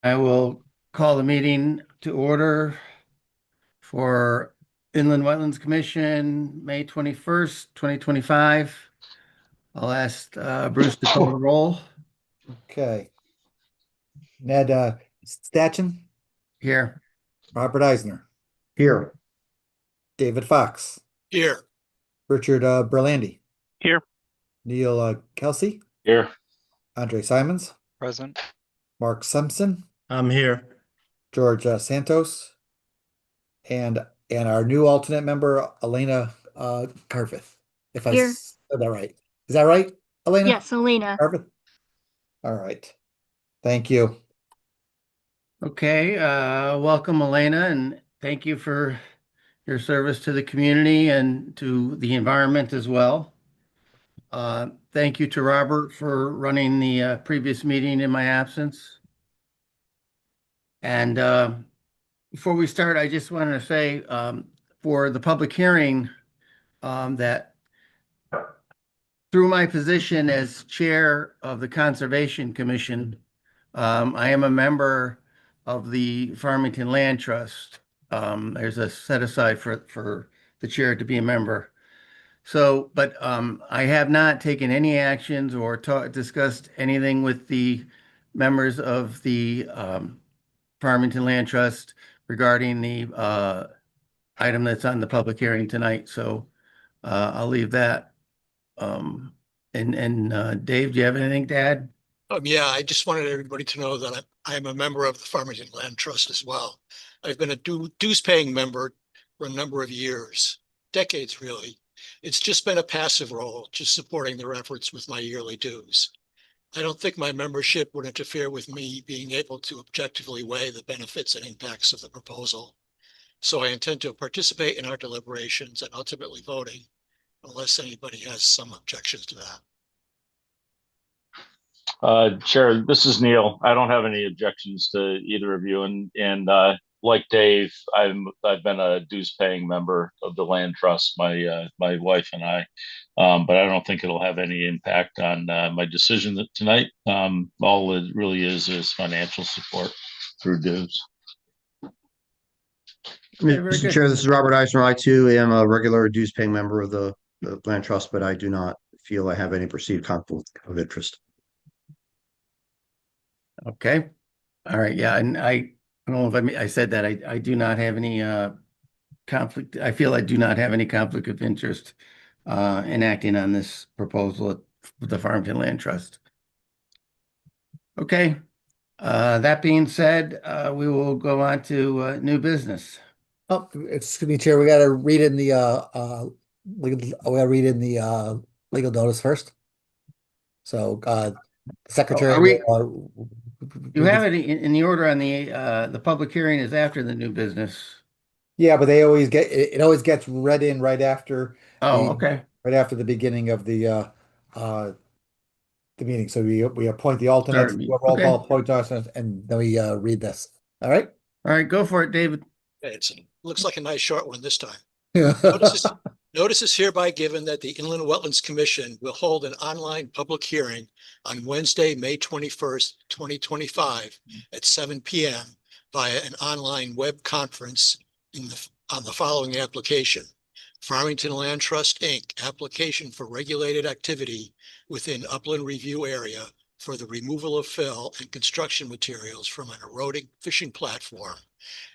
I will call the meeting to order for Inland Wetlands Commission, May 21st, 2025. I'll ask Bruce to call the roll Okay. Ned Stachin, here. Robert Eisner, Here. David Fox, Here. Richard Berlandi, Here. Neil Kelsey, Here. Andre Simons, Present. Mark Simpson, I'm here. George Santos, and our new alternate member, Elena Carveth. If I Here. said that right. Is that right, Elena? Yes, Elena. Carveth? All right. Thank you. Okay, welcome Elena, and thank you for your service to the community and to the environment as well. Thank you to Robert for running the previous meeting in my absence. And before we start, I just wanted to say for the public hearing that through my position as chair of the Conservation Commission, I am a member of the Farmington Land Trust. There's a set aside for the chair to be a member. So, but I have not taken any actions or discussed anything with the members of the Farmington Land Trust regarding the item that's on the public hearing tonight. So I'll leave that. Dave, do you have anything to add? Yeah, I just wanted everybody to know that I'm a member of the Farmington Land Trust as well. I've been a dues paying member for a number of years, decades really. It's just been a passive role, just supporting their efforts with my yearly dues. I don't think my membership would interfere with me being able to objectively weigh the benefits and impacts of the proposal. So I intend to participate in our deliberations and ultimately voting, unless anybody has some objections to that. Chair, this is Neil. I don't have any objections to either of you, and like Dave, I've been a dues paying member of the land trust, my wife and I, but I don't think it'll have any impact on my decision tonight. All it really is financial support through dues. Okay, very Mr. good. Chair, this is Robert Eisner. I too am a regular dues paying member of the Land Trust, but I do not feel I have any perceived conflict of interest. Okay. All right. Yeah. And I don't know if I said that I do not have any conflict. I feel I do not have any conflict of interest in acting on this proposal with the Farmington Land Trust. Okay. That being said, we will go on to new business. Oh, excuse me, Chair. We got to read in the legal notice first. So Secretary Are we? will, You have it in the order on the public hearing is after the new business. yeah, but they always get it always gets read in Oh, okay. right after the beginning of the meeting. So we appoint the alternates, Sorry. do a roll Okay. call, appoint us, and then we read this. All right. All right, go for it, David. Looks like a nice short one this time. Yeah. Notice is hereby given that the Inland Wetlands Commission will hold an online public hearing on Wednesday, May 21st, 2025 at 7 p.m. via an online web conference on the following application. Farmington Land Trust, Inc. application for regulated activity within upland review area for the removal of fill and construction materials from an eroding fishing platform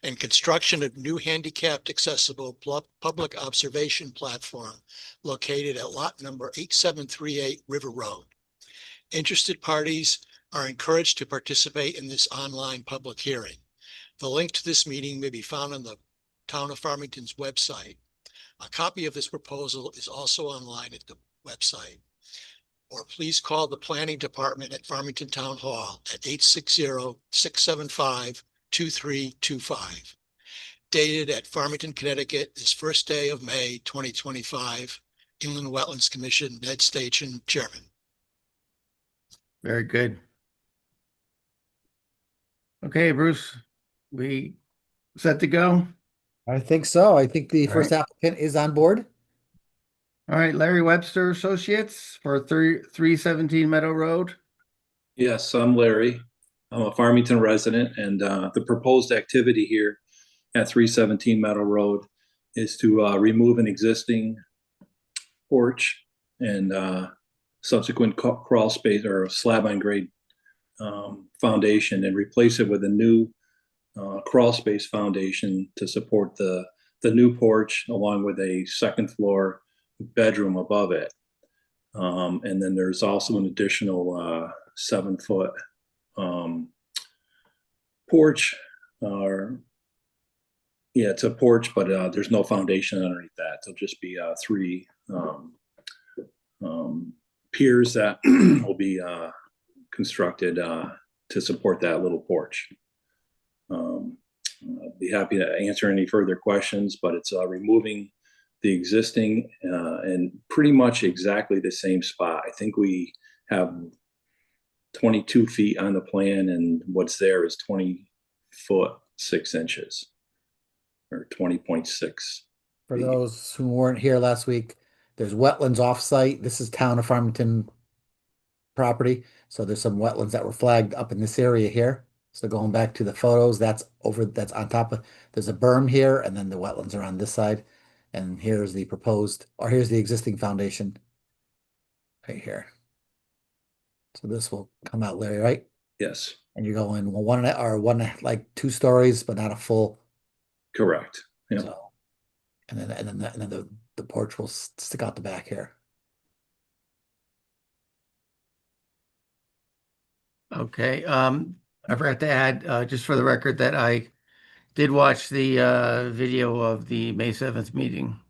and construction of new handicapped accessible public observation platform located at lot number 8738 River Road. Interested parties are encouraged to participate in this online public hearing. The link to this meeting may be found on the Town of Farmington's website. A copy of this proposal is also online at the website. Or please call the planning department at Farmington Town Hall at 860-675-2325. Dated at Farmington, Connecticut, this first day of May 2025. Inland Wetlands Commission, Ned Stachin, Chairman. Very good. Okay, Bruce, we set to go? I think so. I think the All first right. applicant is on board. All right, Larry Webster Associates for 317 Meadow Road. Yes, I'm Larry. I'm a Farmington resident, and the proposed activity here at 317 Meadow Road is to remove an existing porch and subsequent crawl space or slab on grade foundation and replace it with a new crawl space foundation to support the new porch, along with a second floor bedroom above it. And then there's also an additional 7-foot porch. Yeah, it's a porch, but there's no foundation underneath that. There'll just be 3 piers that will be constructed to support that little porch. I'd be happy to answer any further questions, but it's removing the existing and pretty much exactly the same spot. I think we have 22 feet on the plan, and what's there is 20 foot 6 inches, or 20.6. For those who weren't here last week, there's wetlands off-site. This is town of Farmington property. So there's some wetlands that were flagged up in this area here. So going back to the photos, that's on top of, there's a berm here, and then the wetlands are on this side. And here's the proposed, or here's the existing foundation right here. So this will come out, Larry, right? Yes, And you're going, well, like 2 stories, but not a full. correct. Yeah. So, and then the porch will stick out the back here. Okay, I forgot to add, just for the record, that I did watch the video of the May 7th meeting.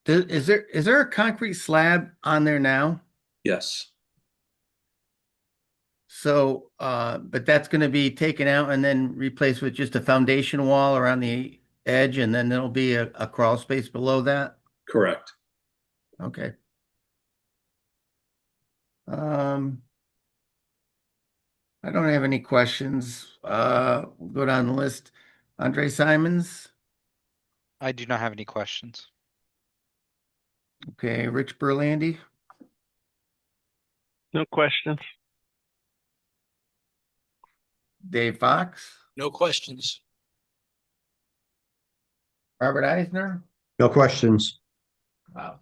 Is there a concrete slab on there now? Yes, So, but that's gonna be taken out and then replaced with just a foundation wall around the edge, and then there'll be a crawl space below that? correct. Okay. I don't have any questions. We'll go down the list. Andre Simons, I do not have any questions. okay, Rich Burlandy, No questions. Dave Fox, No questions. Robert Eisner, No questions. wow.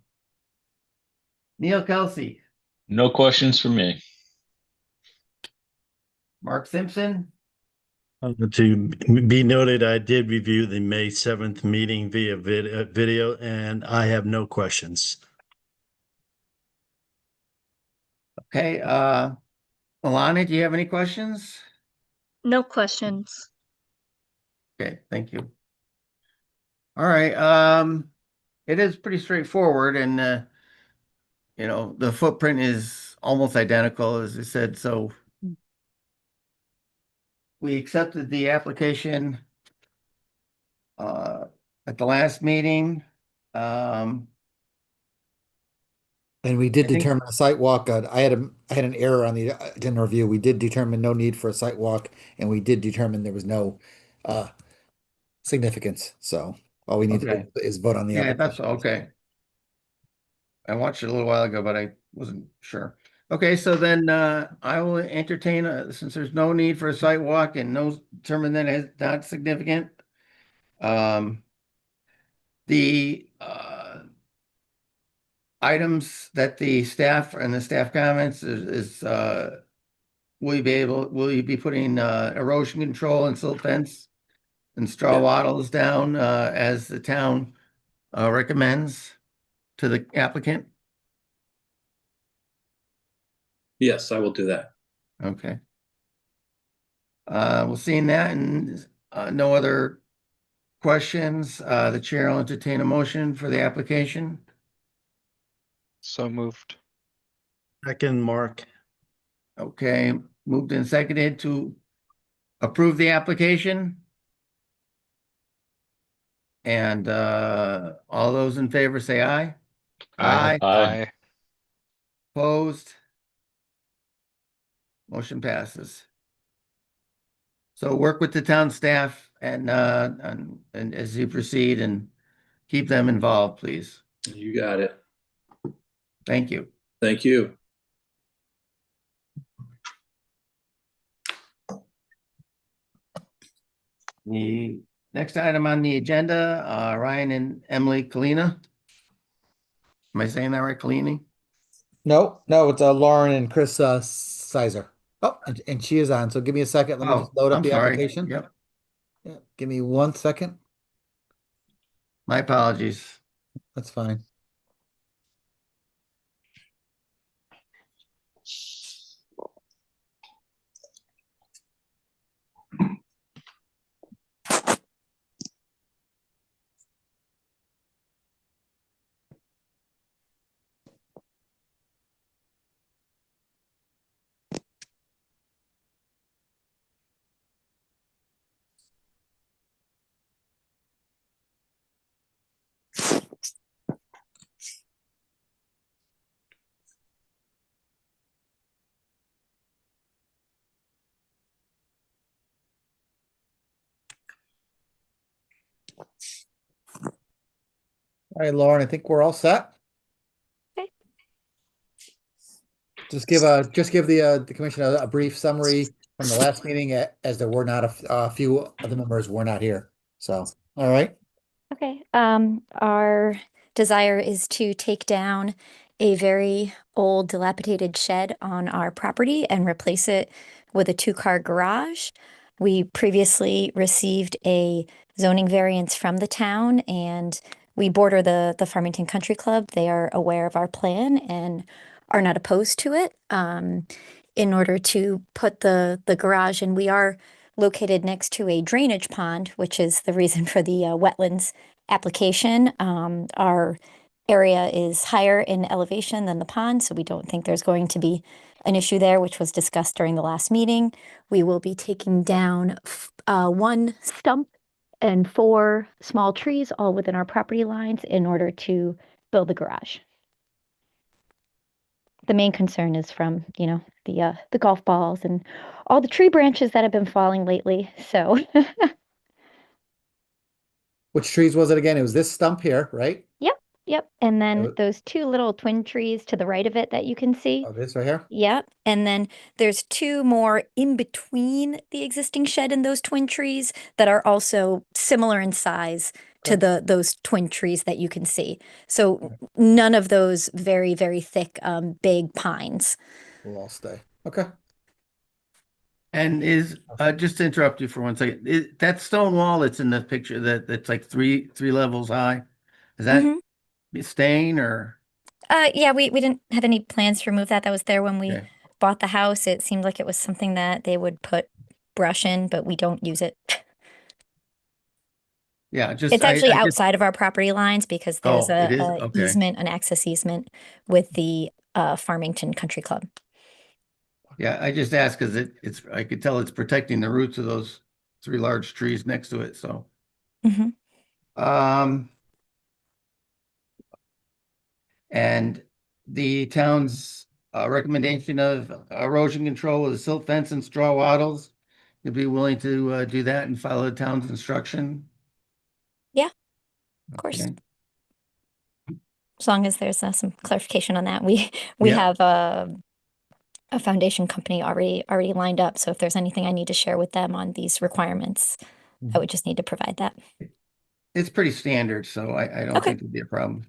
Neil Kelsey, No questions for me. Mark Simpson, To be noted, I did review the May 7th meeting via video, and I have no questions. okay, Alana, do you have any questions? No questions. Okay, thank you. All right, it is pretty straightforward, and you know, the footprint is almost identical, as I said, so we accepted the application at the last meeting. And we did I think- determine a site walk. I had an error on the agenda review. We did determine no need for a site walk, and we did determine there was no significance. So all we need to Okay. do is vote on the Yeah, that's application. okay. I watched it a little while ago, but I wasn't sure. Okay, so then I will entertain, since there's no need for a site walk and no determine that it's not significant. The items that the staff and the staff comments is will you be putting erosion control and silt fence and straw Yeah. wattles down as the town recommends to the applicant? Yes, I will do that. Okay. We'll seeing that and no other questions. The chair will entertain a motion for the application. So moved. Second, Mark. Okay, moved and seconded to approve the application. And all those in favor say aye. Aye. Aye. Opposed? Motion passes. So work with the town staff and as you proceed and keep them involved, please. You got it. Thank you. Thank you. The next item on the agenda, Ryan and Emily Kalina. Am I saying that right, Kalini? No, it's Lauren and Chris Sizer. Oh, and she is on. So give me a second. Let me just load up I'm the sorry. application. Yep, Yeah, give me 1 second. my apologies. That's fine. All right, Lauren, I think we're all set. Okay. Just give the commission a brief summary from the last meeting, as there were not a few of the members were not here. So, all right. Okay, our desire is to take down a very old dilapidated shed on our property and replace it with a two-car garage. We previously received a zoning variance from the town, and we border the Farmington Country Club. They are aware of our plan and are not opposed to it. In order to put the garage, and we are located next to a drainage pond, which is the reason for the wetlands application. Our area is higher in elevation than the pond, so we don't think there's going to be an issue there, which was discussed during the last meeting. We will be taking down one stump and 4 small trees, all within our property lines, in order to build the garage. The main concern is from, the golf balls and all the tree branches that have been falling lately. So Which trees was it again? It was this stump here, right? Yep. And then was- those 2 little twin trees to the right of it that you can see. Oh, this right here? Yep. And then there's 2 more in between the existing shed and those twin trees that are also similar in size to those twin trees that you can see. So none of those very, very thick, big pines. We'll all stay. Okay. And just to interrupt you for 1 second, that stone wall that's in the picture that's like three levels high, is that Mhm. staying or? Yeah, we didn't have any plans to remove that. That was there when we Okay. bought the house. It seemed like it was something that they would put brush in, but we don't use it. Yeah, It's actually outside of our property lines because there's Oh, it is? a Okay. easement, an access easement with the Farmington Country Club. Yeah, I just asked because I could tell it's protecting the roots of those 3 large trees next to it, so. Mhm. And the town's recommendation of erosion control with the silt fence and straw wattles. You'd be willing to do that and follow the town's instruction? Yeah, of course. Okay. As long as there's some clarification on that. We Yeah. have a foundation company already lined up. So if there's anything I need to share with them on these requirements, I would just need to provide that. It's pretty standard, so I don't Okay. think it'd be a problem.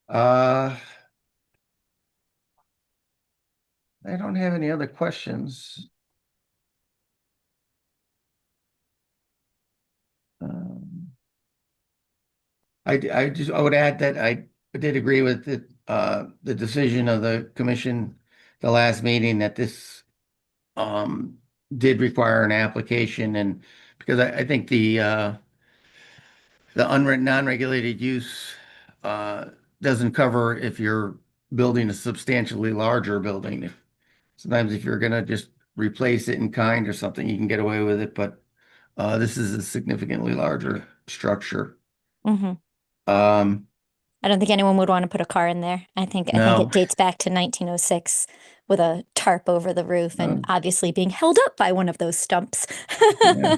I don't have any other questions. I would add that I did agree with the decision of the commission, the last meeting, that this did require an application, and because I think the unwritten, non-regulated use doesn't cover if you're building a substantially larger building. Sometimes if you're gonna just replace it in kind or something, you can get away with it, but this is a significantly larger structure. hmm Um, I don't think anyone would want to put a car in there. I think No. it dates back to 1906 with a tarp over the roof and Oh. obviously being held up by one of those stumps. Yeah.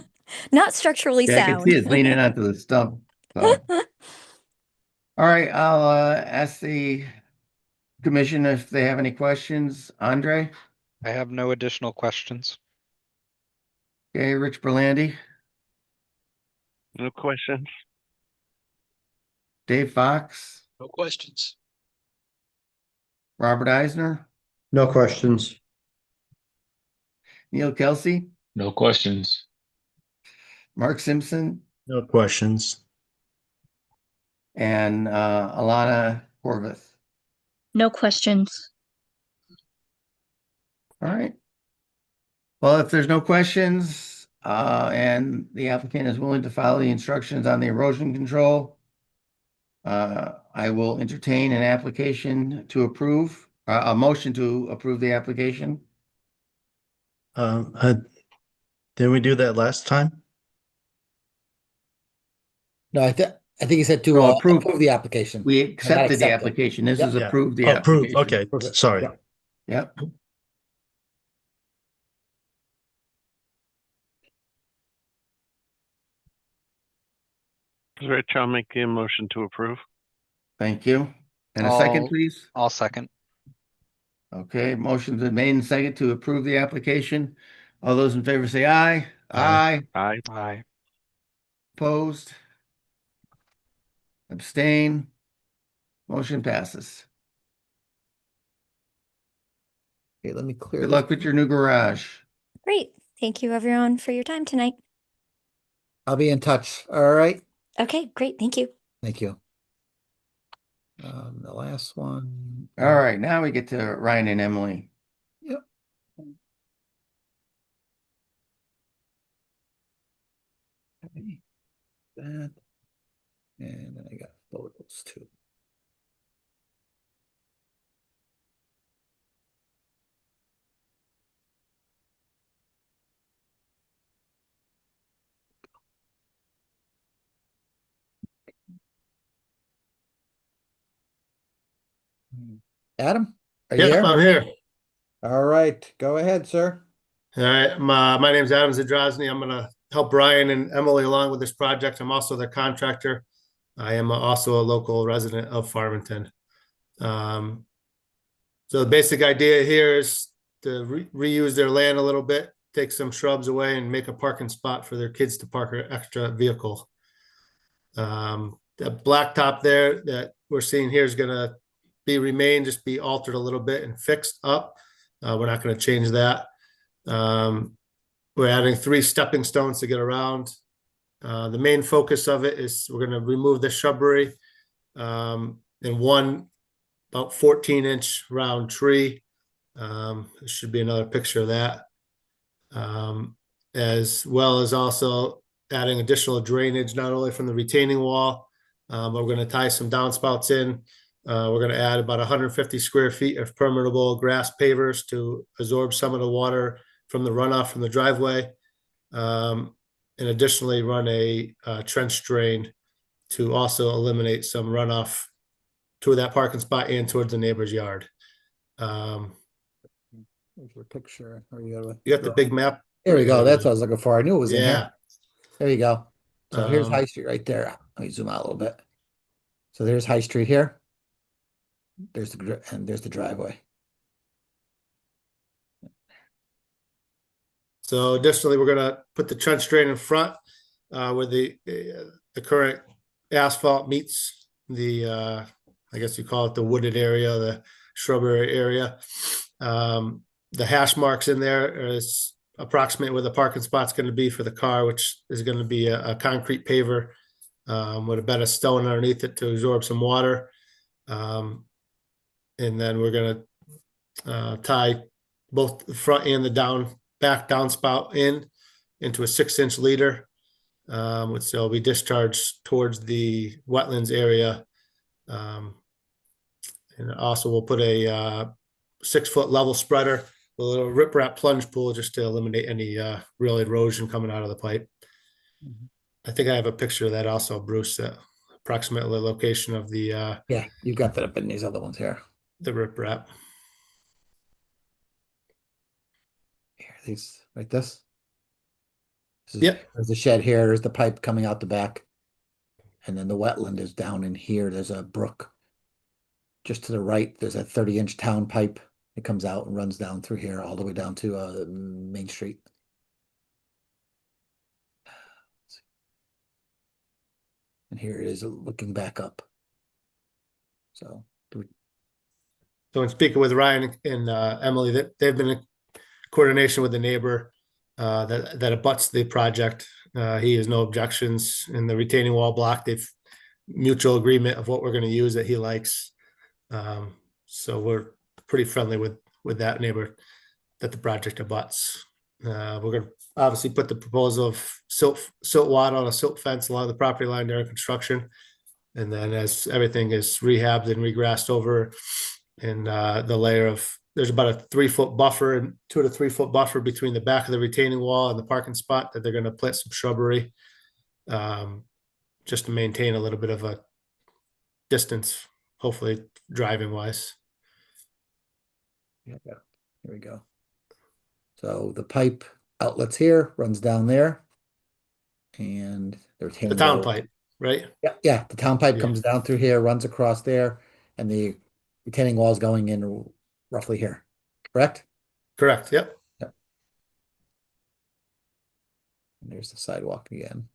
Not structurally Yeah, I can sound. see it's leaning onto the stump. So, all right, I'll ask the Commission if they have any questions. Andre? I have no additional questions. Okay, Rich Berlandy, No questions. Dave Fox, No questions. Robert Eisner, No questions. Neil Kelsey, No questions. Mark Simpson, No questions. and Alana Horvath. No questions. All right. Well, if there's no questions, and the applicant is willing to follow the instructions on the erosion control, I will entertain an application to approve, a motion to approve the application. Um, I, didn't we do that last time? No, I think he said to No, approve. approve the application. We Not accepted the accept it. application. This Yep. is Yeah. approve the Approved. application. Okay, Approve it. sorry. Yep. Yep. Rich, I'll make the motion to approve. Thank you. And a second, please. I'll second. Okay, motion's been made and second to approve the application. All those in favor say aye. Aye. Aye. Aye. Opposed? Abstain? Motion passes. Okay, let me clear Good this. luck with your new garage. Great. Thank you everyone for your time tonight. I'll be in touch. All right. Okay, great. Thank you. Thank you. The last one. All right, now we get to Ryan and Emily. Yep. Okay. That. And then I got photos too. Adam, are you Yep, there? I'm here. All right, go ahead, sir. All right, my name's Adam Zadrozny. I'm gonna help Brian and Emily along with this project. I'm also the contractor. I am also a local resident of Farmington. So the basic idea here is to reuse their land a little bit, take some shrubs away and make a parking spot for their kids to park an extra vehicle. The blacktop there that we're seeing here is gonna remain, just be altered a little bit and fixed up. We're not gonna change that. We're adding 3 stepping stones to get around. The main focus of it is we're going to remove the shrubbery and one about 14-inch round tree. There should be another picture of that. As well as also adding additional drainage, not only from the retaining wall, but we're going to tie some downspouts in. We're going to add about 150 square feet of permeable grass pavers to absorb some of the water from the runoff from the driveway. And additionally run a trench drain to also eliminate some runoff to that parking spot and towards the neighbor's yard. There's your picture. You got the big map? Here we go. That's what I was looking for. I knew it was in Yeah. here. There you go. So here's Um, High Street right there. Let me zoom out a little bit. So there's High Street here. There's there's the driveway. So additionally, we're gonna put the trench drain in front where the current asphalt meets the I guess you call it the wooded area, the shrubbery area. The hash marks in there is approximate where the parking spot's going to be for the car, which is going to be a concrete paver with a bed of stone underneath it to absorb some water. And then we're going to tie both the front and the back downspout into a 6-inch leader, which will be discharged towards the wetlands area. And also we'll put a 6-foot level spreader with a little riprap plunge pool just to eliminate any real erosion coming out of the pipe. I think I have a picture of that also, Bruce, that approximately the location of the Yeah, you've got that up in these other ones here. the riprap. Here, these like this. Yep. There's the shed here. There's the pipe coming out the back. And then the wetland is down in here. There's a brook just to the right, there's a 30-inch town pipe. It comes out and runs down through here all the way down to Main Street. And here it is looking back up. So So in speaking with Ryan and Emily, that they've been in coordination with the neighbor that abuts the project. He has no objections in the retaining wall block. They've mutual agreement of what we're going to use that he likes. So we're pretty friendly with that neighbor that the project abuts. We're going to obviously put the proposal of silt water on a silt fence along the property line during construction. And then as everything is rehabbed and regrassed over, and the layer of, there's about a 3-foot buffer and 2 to 3 foot buffer between the back of the retaining wall and the parking spot that they're going to plant some shrubbery, just to maintain a little bit of a distance, hopefully driving wise. yeah, here we go. So the pipe outlets here, runs down there. And the The retaining town wall. pipe, right? Yeah, the town pipe Yeah. comes down through here, runs across there, and the retaining wall is going in roughly here, correct? Correct. Yep. And there's the sidewalk again.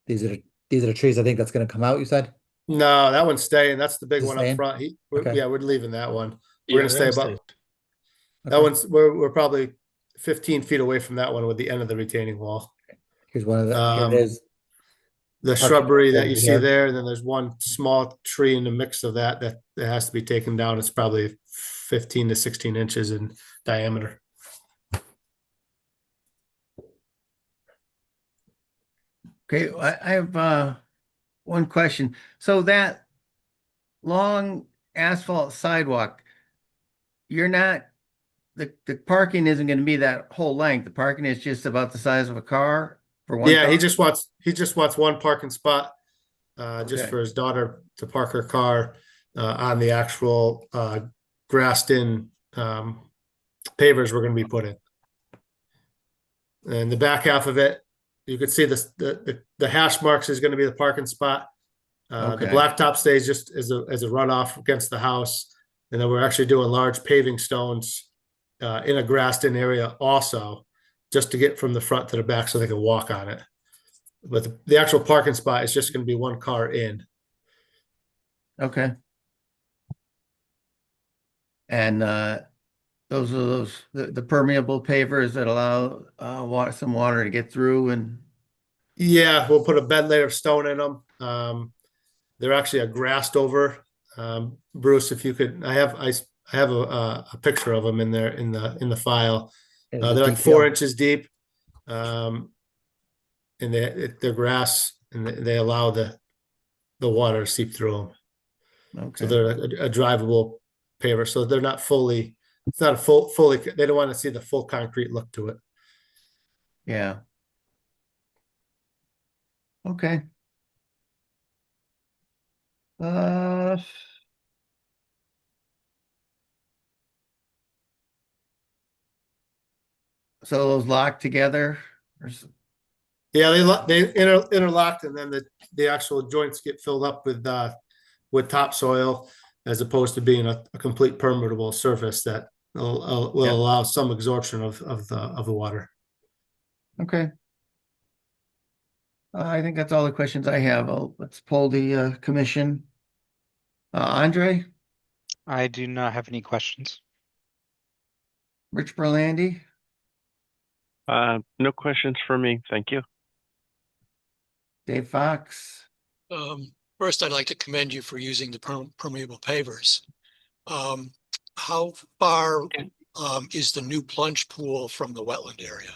These are the trees I think that's going to come out, you said? No, that one's staying. That's the big Is it one up staying? front. Okay. Yeah, we're leaving that one. Yeah, We're gonna stay they're gonna about. That Okay. one's we're probably 15 feet away from that one with the end of the retaining wall. Here's one of the, here it Um, is. The Parking shrubbery that over you see here. there, and then there's one small tree in the mix of that has to be taken down. It's probably 15 to 16 inches in diameter. Okay, I have one question. So that long asphalt sidewalk, you're not, the parking isn't going to be that whole length. The parking is just about the size of a car for one Yeah, car? he just wants one parking spot, just Okay. for his daughter to park her car on the actual grassed in pavers we're going to be putting. And the back half of it, you could see the hash marks is going to be the parking spot. The Okay. blacktop stays just as a runoff against the house, and then we're actually doing large paving stones in a grassed in area also, just to get from the front to the back so they can walk on it. But the actual parking spot is just going to be one car in. Okay. And those are the permeable pavers that allow some water to get through and Yeah, we'll put a bed layer of stone in them. They're actually a grassed over. Bruce, if you could, I have a picture of them in there in the file. There's They're the like detail. 4 inches deep, and they're grass, and they allow the water to seep through them. So okay. they're a drivable paver. So they're not fully. It's not a fully. They don't want to see the full concrete look to it. Yeah. Okay. Uh, so those locked together? Yeah, they interlocked, and then the actual joints get filled up with topsoil, as opposed to being a complete permeable surface that will Yep. allow some absorption of the water. Okay. I think that's all the questions I have. Let's poll the commission. Andre, I do not have any questions. Rich Berlandi, No questions for me. Thank you. Dave Fox. First, I'd like to commend you for using the permeable pavers. How far is the new plunge pool from the wetland area?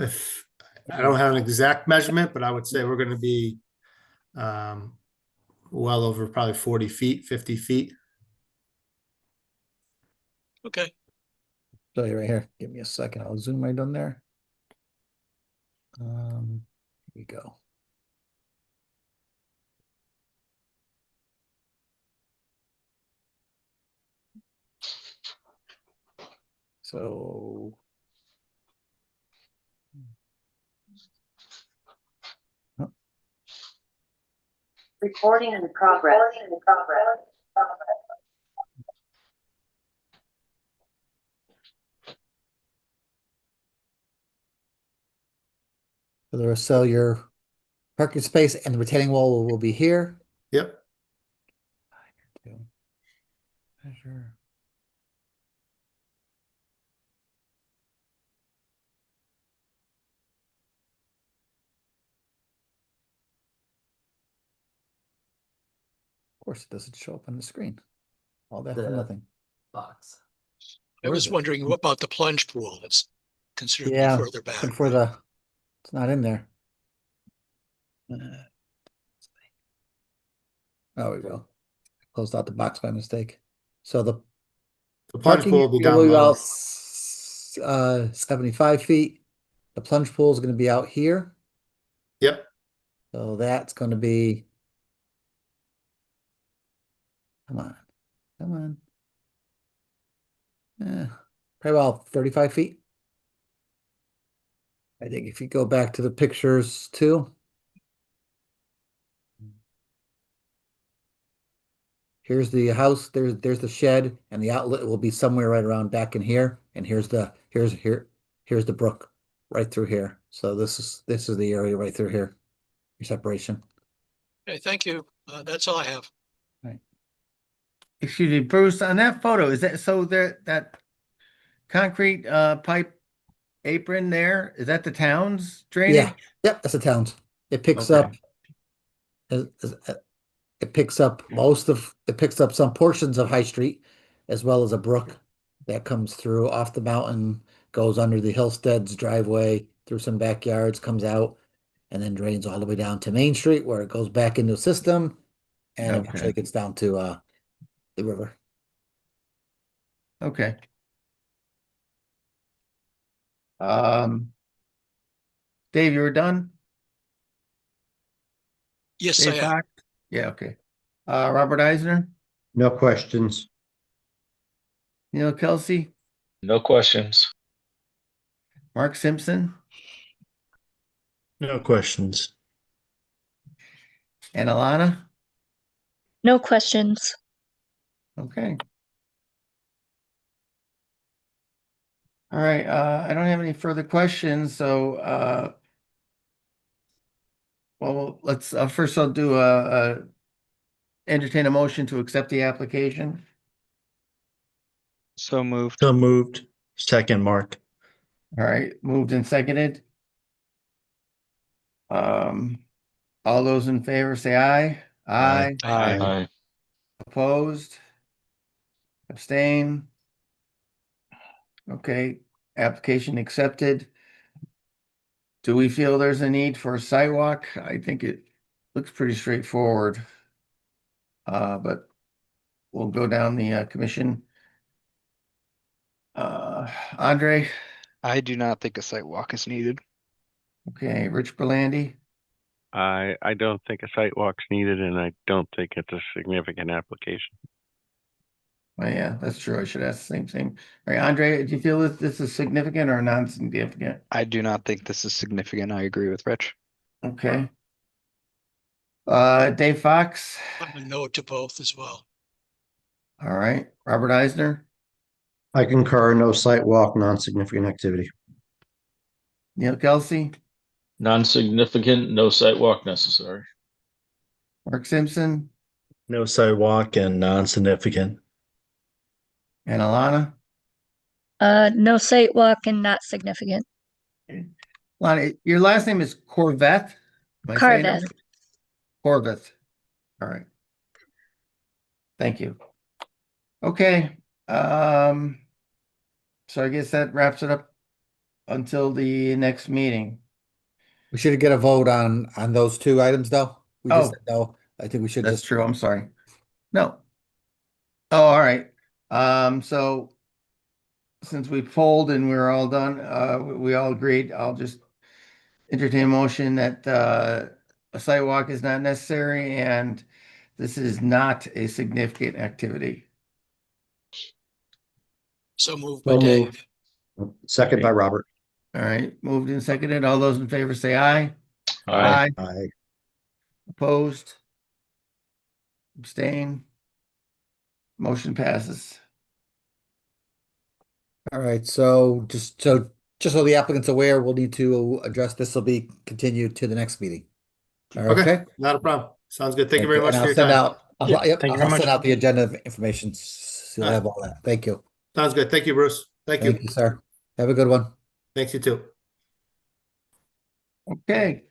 If I don't have an exact measurement, but I would say we're going to be well over probably 40 feet, 50 feet. Okay. Show you right here. Give me a second. I'll zoom right on there. Here we go. So Recording in progress. So your parking space and the retaining wall will be here. Yep. Measure. Of course, it doesn't show up on the screen. All that for nothing. Box. I Where was is it? wondering what about the plunge pool that's considerably Yeah, further back. looking for the, it's not in there. Oh, we go. Closed out the box by mistake. So the The plunge parking pool will be area down low. about 75 feet. The plunge pool is going to be out here. Yep. So that's going to be, come on, come on. Probably about 35 feet. I think if you go back to the pictures too. Here's the house, there's the shed, and the outlet will be somewhere right around back in here. And here's the brook right through here. So this is the area right through here. Your separation. Okay, thank you. That's all I have. Excuse me, Bruce, on that photo, is that, so there, that concrete pipe apron there, is that the town's drainage? Yeah, yep, that's the town's. It picks Okay. up. It picks up it picks up some portions of High Street, as well as a brook that comes through off the mountain, goes under the Hillstead's driveway, through some backyards, comes out, and then drains all the way down to Main Street, where it goes back into the system, and Okay. eventually gets down to the river. Okay. Dave, you were done? Yes, I Dave am. Fox? Yeah, okay. Robert Eisner, No questions. Neil Kelsey, No questions. Mark Simpson, No questions. and Alana? No questions. Okay. All right, I don't have any further questions, so well, let's first I'll do entertain a motion to accept the application. So moved. So moved. Second, Mark. All right, moved and seconded. All those in favor say aye. Aye. Aye. Aye. Opposed? Abstain? Okay, application accepted. Do we feel there's a need for a sidewalk? I think it looks pretty straightforward. But we'll go down the commission. Andre, I do not think a site walk is needed. okay, Rich Berlandi, I don't think a site walk's needed, and I don't think it's a significant application. oh yeah, that's true, I should ask the same thing. All right, Andre, do you feel that this is significant or non-significant? I do not think this is significant. I agree with Rich. Okay. Dave Fox, I'm a no to both as well. all right, Robert Eisner, I concur, no site walk, non-significant activity. Neil Kelsey, Non-significant, no site walk necessary. Mark Simpson, No sidewalk and non-significant. and Alana. No site walk and not significant. Alana, your last name is Corvette? Am I saying that Carveth. right? Corvette. All right. Thank you. Okay. So I guess that wraps it up until the next meeting. We should get a vote on those two items, though. We just Oh. said no. I think we should That's just. true. I'm sorry. No. Oh, all right. So since we polled and we're all done, we all agreed, I'll just entertain a motion that a sidewalk is not necessary and this is not a significant activity. So moved by So Dave. moved. Second by Robert. All right, moved and seconded. All those in favor say aye. Aye. Aye. Opposed? Abstain? Motion passes. All right, so just so the applicant's aware, we'll need to address this will be continued to the next meeting. Okay. Not a problem. Sounds good. Thank you very And much for I'll your send time. out, Yeah, yep, thank you very I'll much. send out the agenda information. So you'll All right. have all that. Thank you. Sounds good. Thank you, Bruce. Thank Thank you. you, sir. Have a good one. Thanks, you too. Okay.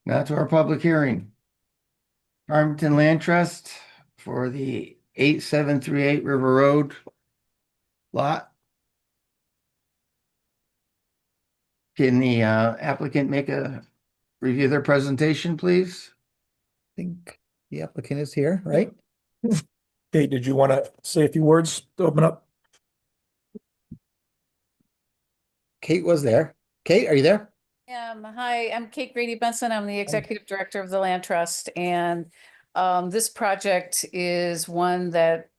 Now to our public hearing. Farmington Land Trust for the 8738 River Road lot. Can the applicant make a review their presentation, please? I think the applicant is here, right? Kate, did you want to say a few words to open up? Kate was there. Kate, are you there? Hi, I'm Kate Grady Benson. I'm the Executive Director of the Land Trust, and this project is one that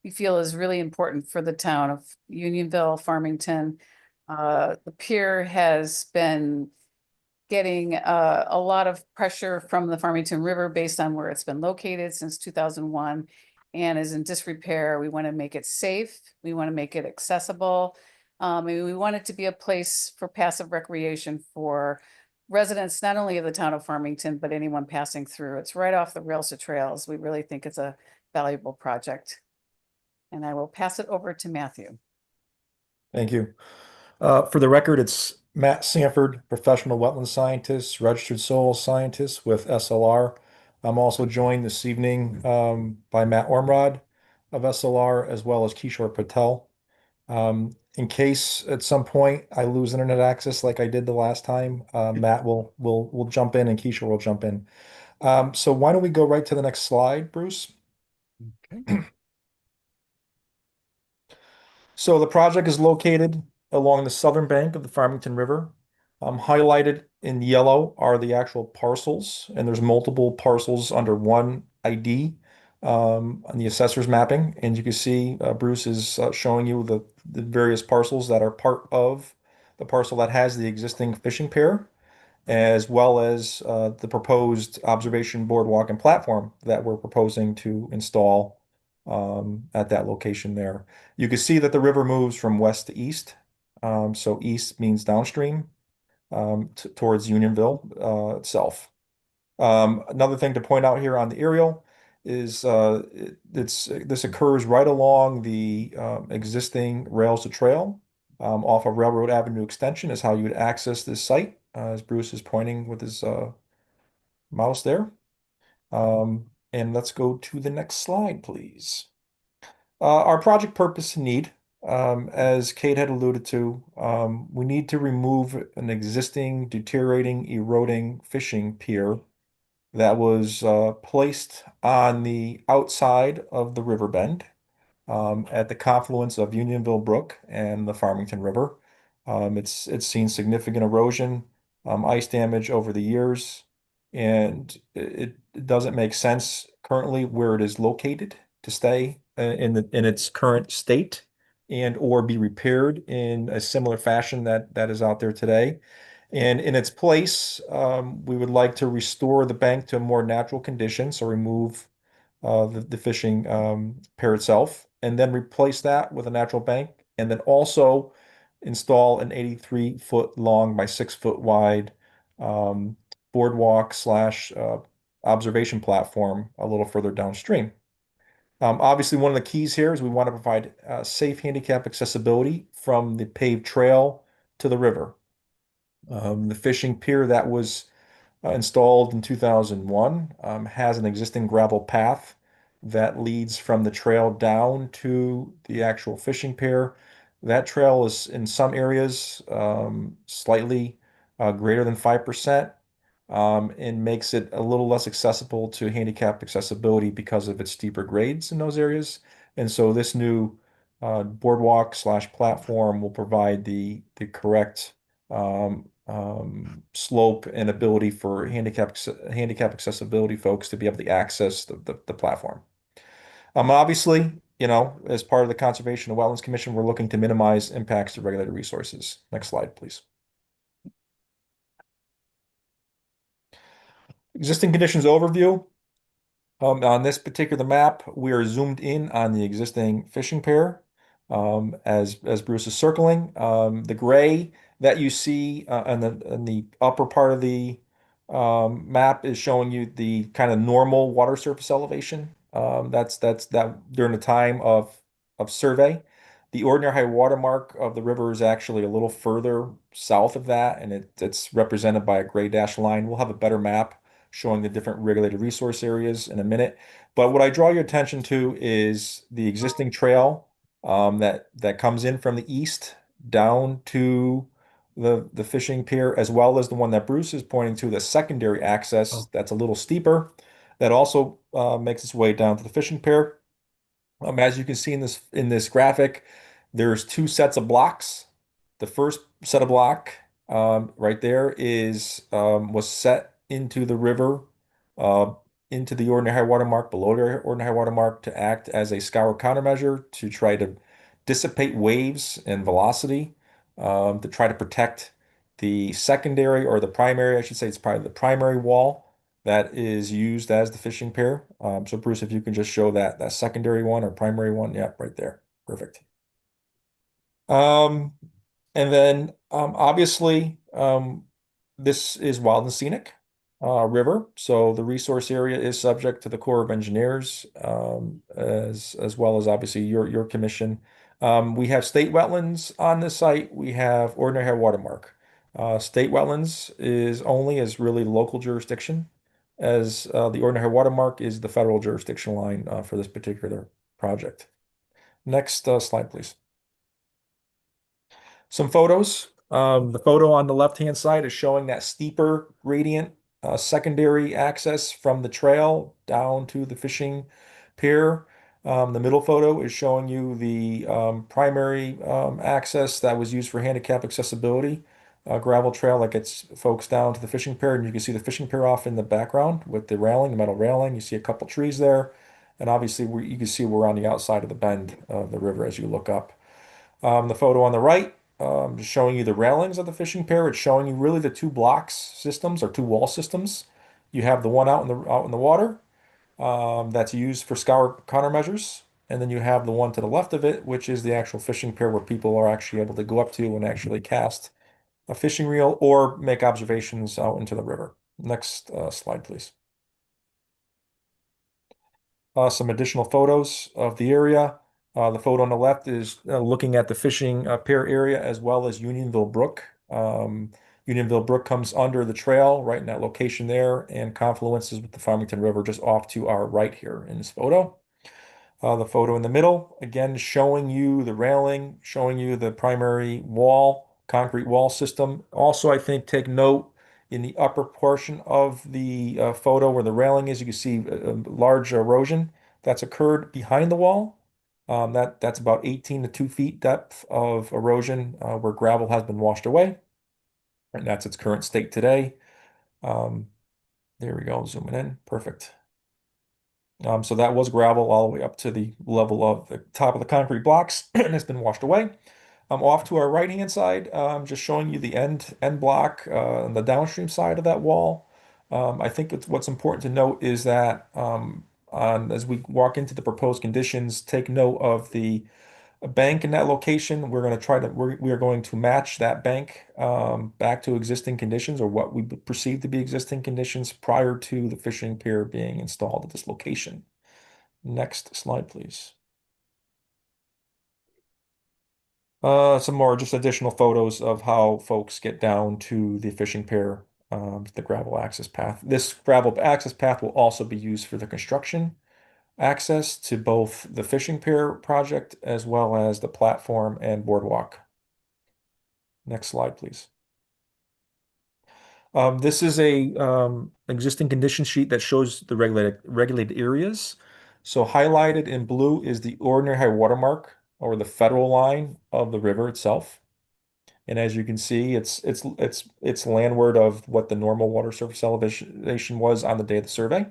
we feel is really important for the town of Unionville, Farmington. The pier has been getting a lot of pressure from the Farmington River based on where it's been located since 2001 and is in disrepair. We want to make it safe. We want to make it accessible. And we want it to be a place for passive recreation for residents, not only of the town of Farmington, but anyone passing through. It's right off the rails to trails. We really think it's a valuable project. And I will pass it over to Matthew. Thank you. For the record, it's Matt Sanford, professional wetland scientist, registered soil scientist with SLR. I'm also joined this evening by Matt Ormrod of SLR, as well as Kishore Patel. In case at some point I lose internet access like I did the last time, Matt will jump in and Kishore will jump in. So why don't we go right to the next slide, Bruce? Okay. So the project is located along the southern bank of the Farmington River. Highlighted in yellow are the actual parcels, and there's multiple parcels under one ID on the assessor's mapping. And you can see Bruce is showing you the various parcels that are part of the parcel that has the existing fishing pier, as well as the proposed observation boardwalk and platform that we're proposing to install at that location there. You can see that the river moves from west to east. So east means downstream towards Unionville itself. Another thing to point out here on the aerial is this occurs right along the existing rails to trail off of Railroad Avenue Extension is how you would access this site, as Bruce is pointing with his mouse there. And let's go to the next slide, please. Our project purpose and need, as Kate had alluded to, we need to remove an existing deteriorating, eroding fishing pier that was placed on the outside of the river bend at the confluence of Unionville Brook and the Farmington River. It's seen significant erosion, ice damage over the years, and it doesn't make sense currently where it is located to stay in its current state and or be repaired in a similar fashion that is out there today. And in its place, we would like to restore the bank to a more natural condition, so remove the fishing pier itself, and then replace that with a natural bank, and then also install an 83-foot long by 6-foot wide boardwalk slash observation platform a little further downstream. Obviously, one of the keys here is we want to provide safe handicap accessibility from the paved trail to the river. The fishing pier that was installed in 2001 has an existing gravel path that leads from the trail down to the actual fishing pier. That trail is in some areas slightly greater than 5%, and makes it a little less accessible to handicap accessibility because of its steeper grades in those areas. And so this new boardwalk slash platform will provide the correct slope and ability for handicap accessibility folks to be able to access the platform. Obviously, as part of the Conservation of Wetlands Commission, we're looking to minimize impacts to regulated resources. Next slide, please. Existing conditions overview. On this particular map, we are zoomed in on the existing fishing pier. As Bruce is circling, the gray that you see in the upper part of the map is showing you the kind of normal water surface elevation. That's that during the time of survey. The ordinary high water mark of the river is actually a little further south of that, and it's represented by a gray dashed line. We'll have a better map showing the different regulated resource areas in a minute. But what I draw your attention to is the existing trail that comes in from the east down to the fishing pier, as well as the one that Bruce is pointing to, the secondary access that's a little steeper, that also makes its way down to the fishing pier. As you can see in this graphic, there's two sets of blocks. The first set of block right there is was set into the river, uh, into the ordinary high water mark, below the ordinary high water mark, to act as a scour countermeasure to try to dissipate waves and velocity, to try to protect the secondary, or the primary, I should say, it's probably the primary wall that is used as the fishing pier. So Bruce, if you can just show that secondary one or primary one, yeah, right there. Perfect. Um, and then obviously this is wild and scenic river, so the resource area is subject to the Corps of Engineers, as well as obviously your commission. We have state wetlands on this site. We have ordinary high water mark. State wetlands is really local jurisdiction, as the ordinary high water mark is the federal jurisdiction line for this particular project. Next slide, please. Some photos. The photo on the left-hand side is showing that steeper gradient secondary access from the trail down to the fishing pier. The middle photo is showing you the primary access that was used for handicap accessibility, gravel trail that gets folks down to the fishing pier, and you can see the fishing pier off in the background with the railing, the metal railing. You see a couple trees there, and obviously you can see we're on the outside of the bend of the river as you look up. The photo on the right, just showing you the railings of the fishing pier. It's showing you really the two blocks systems, or two wall systems. You have the one out in the water that's used for scour countermeasures, and then you have the one to the left of it, which is the actual fishing pier where people are actually able to go up to and actually cast a fishing reel or make observations out into the river. Next slide, please. Some additional photos of the area. The photo on the left is looking at the fishing pier area, as well as Unionville Brook. Unionville Brook comes under the trail right in that location there, and confluences with the Farmington River just off to our right here in this photo. The photo in the middle, again, showing you the railing, showing you the primary wall, concrete wall system. Also, I think take note in the upper portion of the photo where the railing is, you can see a large erosion that's occurred behind the wall. That's about 18 to 2 feet depth of erosion where gravel has been washed away. And that's its current state today. There we go, zooming in, perfect. So that was gravel all the way up to the level of the top of the concrete blocks, and it's been washed away. Off to our right-hand side, just showing you the end block on the downstream side of that wall. I think what's important to note is that as we walk into the proposed conditions, take note of the bank in that location. We're going to we are going to match that bank back to existing conditions, or what we perceive to be existing conditions prior to the fishing pier being installed at this location. Next slide, please. Some more just additional photos of how folks get down to the fishing pier, the gravel access path. This gravel access path will also be used for the construction access to both the fishing pier project as well as the platform and boardwalk. Next slide, please. This is a existing condition sheet that shows the regulated areas. So highlighted in blue is the ordinary high water mark, or the federal line of the river itself. And as you can see, it's landward of what the normal water surface elevation was on the day of the survey.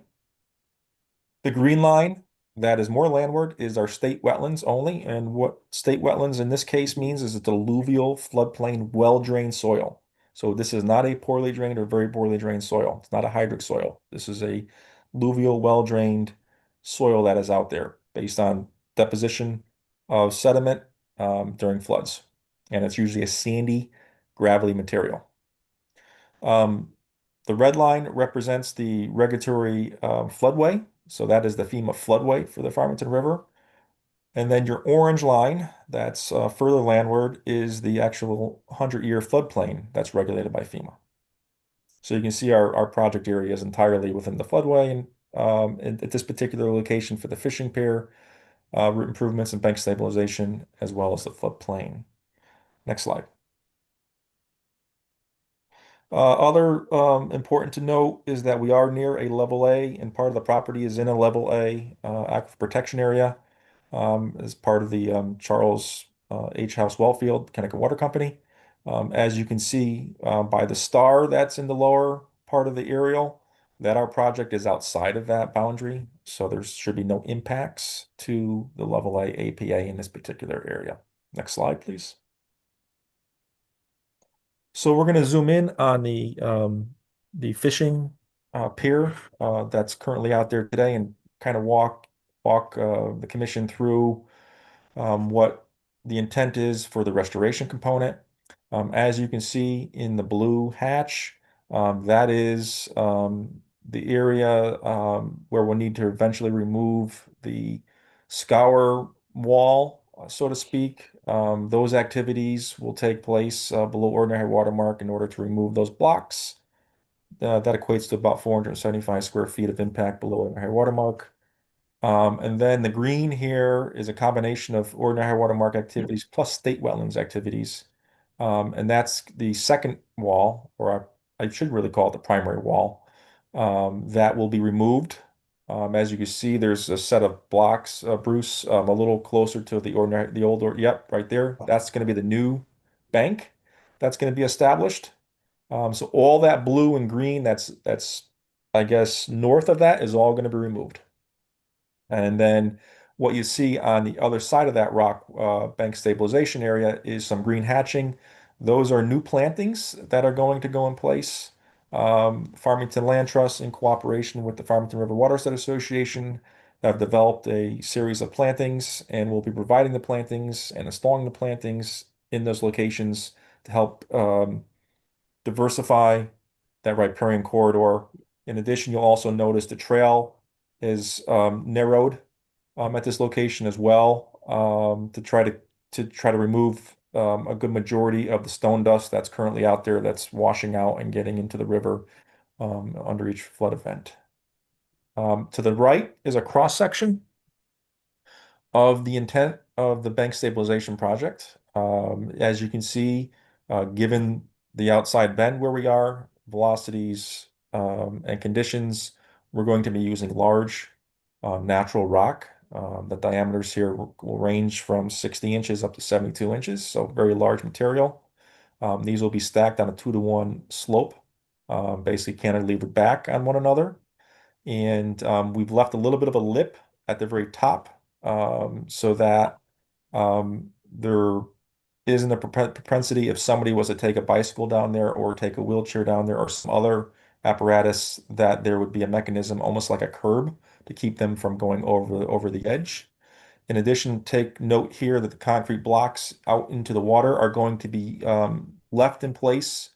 The green line that is more landward is our state wetlands only, and what state wetlands in this case means is it's alluvial floodplain well-drained soil. So this is not a poorly drained or very poorly drained soil. It's not a hydric soil. This is a alluvial well-drained soil that is out there based on deposition of sediment during floods. And it's usually a sandy, gravelly material. The red line represents the regulatory floodway. So that is the FEMA floodway for the Farmington River. And then your orange line, that's further landward, is the actual 100-year floodplain that's regulated by FEMA. So you can see our project area is entirely within the floodway, and at this particular location for the fishing pier, root improvements and bank stabilization, as well as the floodplain. Next slide. Other important to note is that we are near a level A, and part of the property is in a level A aquifer protection area as part of the Charles H. House Wellfield Connecticut Water Company. As you can see by the star that's in the lower part of the aerial, that our project is outside of that boundary, so there should be no impacts to the level A APA in this particular area. Next slide, please. So we're going to zoom in on the fishing pier that's currently out there today, and kind of walk the commission through what the intent is for the restoration component. As you can see in the blue hatch, that is the area where we'll need to eventually remove the scour wall, so to speak. Those activities will take place below ordinary water mark in order to remove those blocks. That equates to about 475 square feet of impact below ordinary water mark. And then the green here is a combination of ordinary high water mark activities plus state wetlands activities. And that's the second wall, or I should really call it the primary wall, that will be removed. As you can see, there's a set of blocks, Bruce, a little closer to the old, yep, right there. That's going to be the new bank that's going to be established. So all that blue and green that's I guess north of that is all going to be removed. And then what you see on the other side of that rock bank stabilization area is some green hatching. Those are new plantings that are going to go in place. Farmington Land Trust, in cooperation with the Farmington River Watershed Association, have developed a series of plantings, and will be providing the plantings and installing the plantings in those locations to help diversify that riparian corridor. In addition, you'll also notice the trail is narrowed at this location as well, to try to remove a good majority of the stone dust that's currently out there that's washing out and getting into the river under each flood event. To the right is a cross section of the intent of the bank stabilization project. As you can see, given the outside bend where we are, velocities and conditions, we're going to be using large natural rock. The diameters here will range from 60 inches up to 72 inches, so very large material. These will be stacked on a 2-to-1 slope, basically cantilevered back on one another. And we've left a little bit of a lip at the very top, so that there isn't a propensity, if somebody was to take a bicycle down there or take a wheelchair down there or some other apparatus, that there would be a mechanism almost like a curb to keep them from going over the edge. In addition, take note here that the concrete blocks out into the water are going to be left in place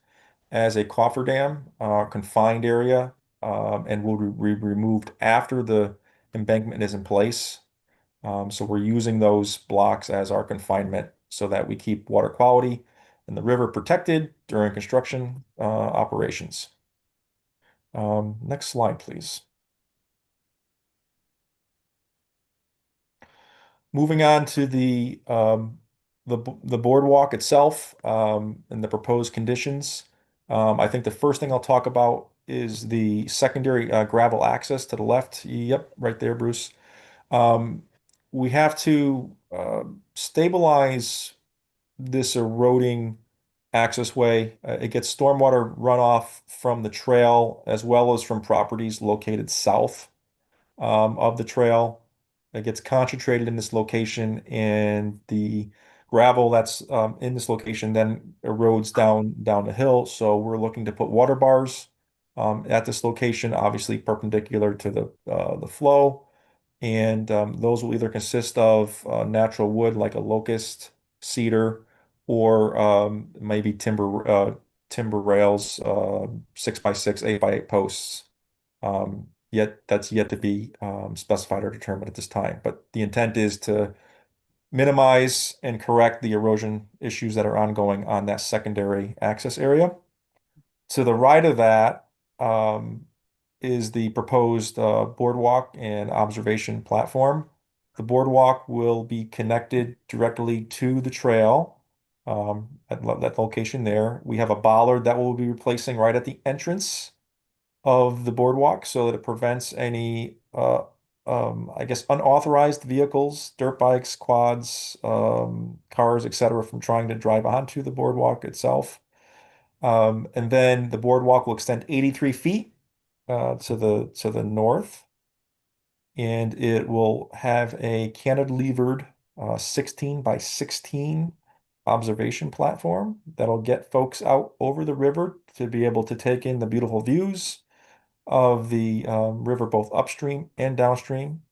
as a cofferdam, confined area, and will be removed after the embankment is in place. So we're using those blocks as our confinement so that we keep water quality and the river protected during construction operations. Next slide, please. Moving on to the boardwalk itself and the proposed conditions. I think the first thing I'll talk about is the secondary gravel access to the left. Yep, right there, Bruce. We have to stabilize this eroding access way. It gets stormwater runoff from the trail as well as from properties located south of the trail. It gets concentrated in this location, and the gravel that's in this location then erodes down the hill. So we're looking to put water bars at this location, obviously perpendicular to the flow. And those will either consist of natural wood like a locust, cedar, or maybe timber rails, 6x6, 8x8 posts. Yet that's yet to be specified or determined at this time. But the intent is to minimize and correct the erosion issues that are ongoing on that secondary access area. To the right of that is the proposed boardwalk and observation platform. The boardwalk will be connected directly to the trail at that location there. We have a bollard that we'll be replacing right at the entrance of the boardwalk so that it prevents any, I guess, unauthorized vehicles, dirt bikes, quads, cars, etc., from trying to drive onto the boardwalk itself. And then the boardwalk will extend 83 feet to the north, and it will have a cantilevered 16 by 16 observation platform that'll get folks out over the river to be able to take in the beautiful views of the river, both upstream and downstream.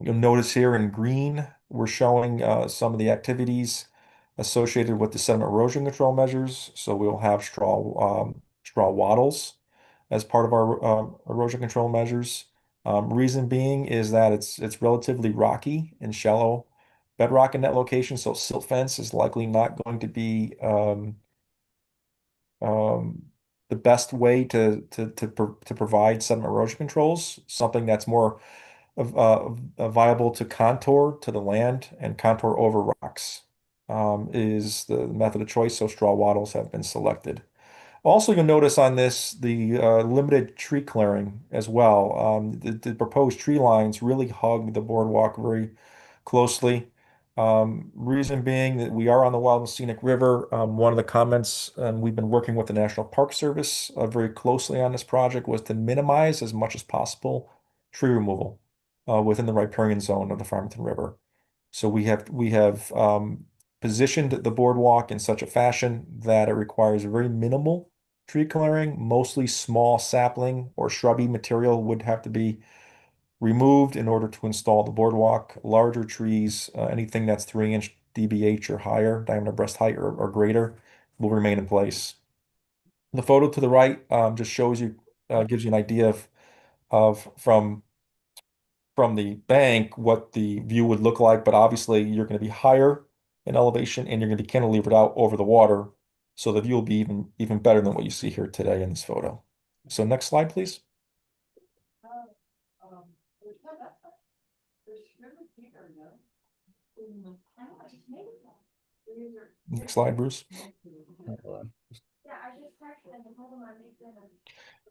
You'll notice here in green, we're showing some of the activities associated with the sediment erosion control measures. So we'll have straw wattles as part of our erosion control measures. Reason being is that it's relatively rocky and shallow bedrock in that location, so silt fence is likely not going to be the best way to provide sediment erosion controls. Something that's more viable to contour to the land and contour over rocks is the method of choice. So straw wattles have been selected. Also, you'll notice on this the limited tree clearing as well. The proposed tree lines really hug the boardwalk very closely. Reason being that we are on the Wild and Scenic River. One of the comments, and we've been working with the National Park Service very closely on this project, was to minimize as much as possible tree removal within the riparian zone of the Farmington River. So we have positioned the boardwalk in such a fashion that it requires very minimal tree clearing. Mostly small sapling or shrubby material would have to be removed in order to install the boardwalk. Larger trees, anything that's 3-inch DBH or higher, diameter breast height or greater, will remain in place. The photo to the right just shows you, gives you an idea of from the bank what the view would look like, but obviously you're going to be higher in elevation and you're going to be cantilevered out over the water. So the view will be even better than what you see here today in this photo. So next slide, please. Next slide, Bruce.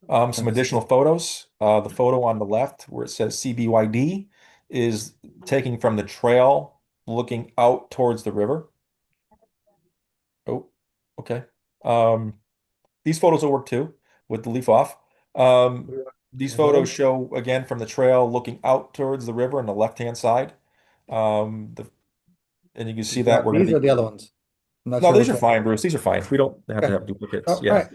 Some additional photos. The photo on the left where it says CBYD is taking from the trail looking out towards the river. Oh, okay. These photos will work too with the leaf off. These photos show again from the trail looking out towards the river on the left-hand side. And you can see that we're going to These are the other ones. I'm not No, sure these which are fine, Bruce. These are fine. We don't have to have duplicates. Oh, Yeah. all right.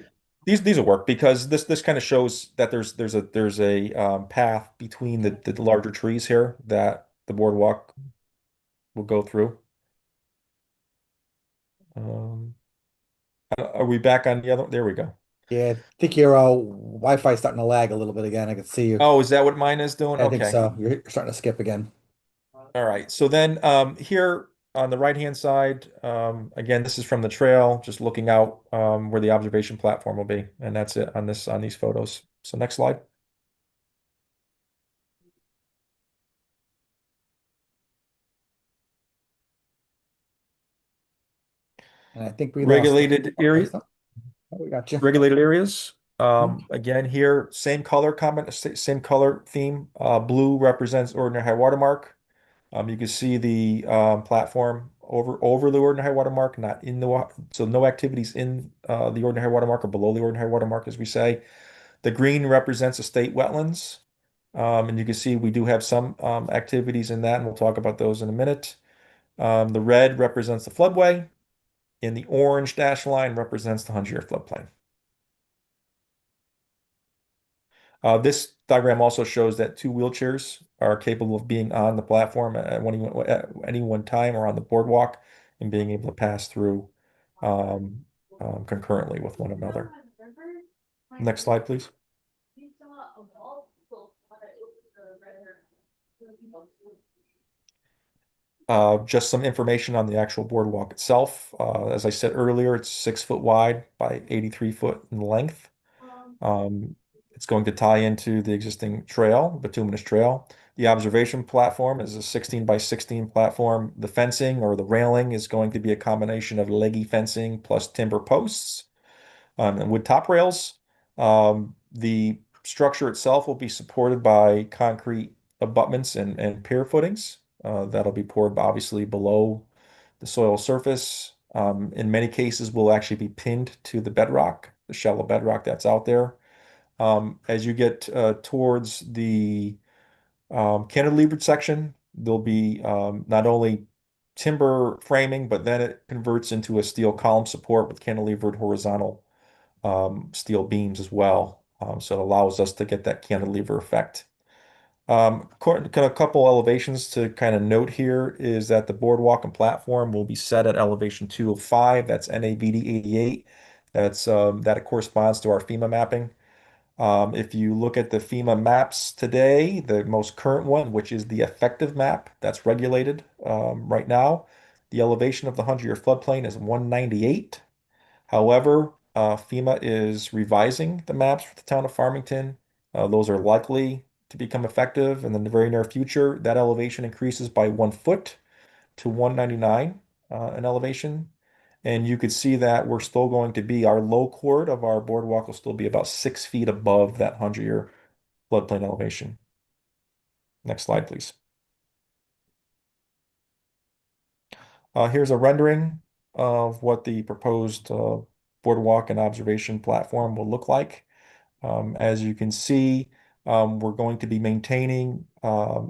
These will work because this kind of shows that there's a path between the larger trees here that the boardwalk will go through. Are we back on the other? There we go. Yeah, I think your Wi-Fi is starting to lag a little bit again. I can see you. Oh, is that what mine is doing? I think Okay. so. You're starting to skip again. All right. So then here on the right-hand side, again, this is from the trail, just looking out where the observation platform will be. And that's it on these photos. So next slide. And I think we Regulated area. Oh, we got you. Regulated areas. Again, here, same color same color theme. Blue represents ordinary high water mark. You can see the platform over the ordinary high water mark, not in the so no activities in the ordinary high water mark or below the ordinary high water mark, as we say. The green represents a state wetlands, and you can see we do have some activities in that, and we'll talk about those in a minute. The red represents the floodway, and the orange dash line represents the 100-year floodplain. This diagram also shows that 2 wheelchairs are capable of being on the platform at any one time or on the boardwalk and being able to pass through concurrently with one another. Next slide, please. Just some information on the actual boardwalk itself. As I said earlier, it's 6 foot wide by 83 foot in length. It's going to tie into the existing trail, bituminous trail. The observation platform is a 16 by 16 platform. The fencing or the railing is going to be a combination of leggy fencing plus timber posts and wood top rails. The structure itself will be supported by concrete abutments and pier footings. That'll be poured obviously below the soil surface. In many cases, will actually be pinned to the bedrock, the shallow bedrock that's out there. As you get towards the cantilevered section, there'll be not only timber framing, but then it converts into a steel column support with cantilevered horizontal steel beams as well. So it allows us to get that cantilever effect. Kind of a couple elevations to kind of note here is that the boardwalk and platform will be set at elevation 205. That's NAVD 88. That corresponds to our FEMA mapping. If you look at the FEMA maps today, the most current one, which is the effective map that's regulated right now, the elevation of the 100-year floodplain is 198. However, FEMA is revising the maps for the town of Farmington. Those are likely to become effective in the very near future. That elevation increases by 1 foot to 199 in elevation. And you could see that we're still going to be, our low chord of our boardwalk will still be about 6 feet above that 100-year floodplain elevation. Next slide, please. Here's a rendering of what the proposed boardwalk and observation platform will look like. As you can see, we're going to be maintaining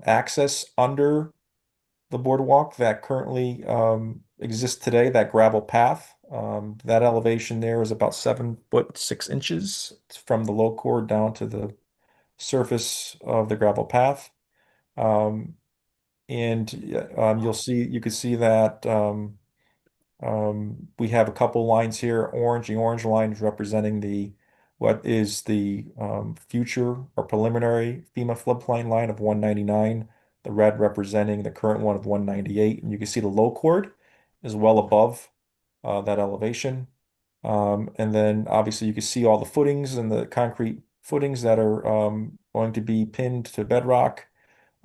access under the boardwalk that currently exists today, that gravel path. That elevation there is about 7 foot 6 inches from the low chord down to the surface of the gravel path. You can see that we have a couple lines here. The orange line is representing what is the future or preliminary FEMA floodplain line of 199. The red representing the current one of 198. And you can see the low chord is well above that elevation. And then obviously you can see all the footings and the concrete footings that are going to be pinned to bedrock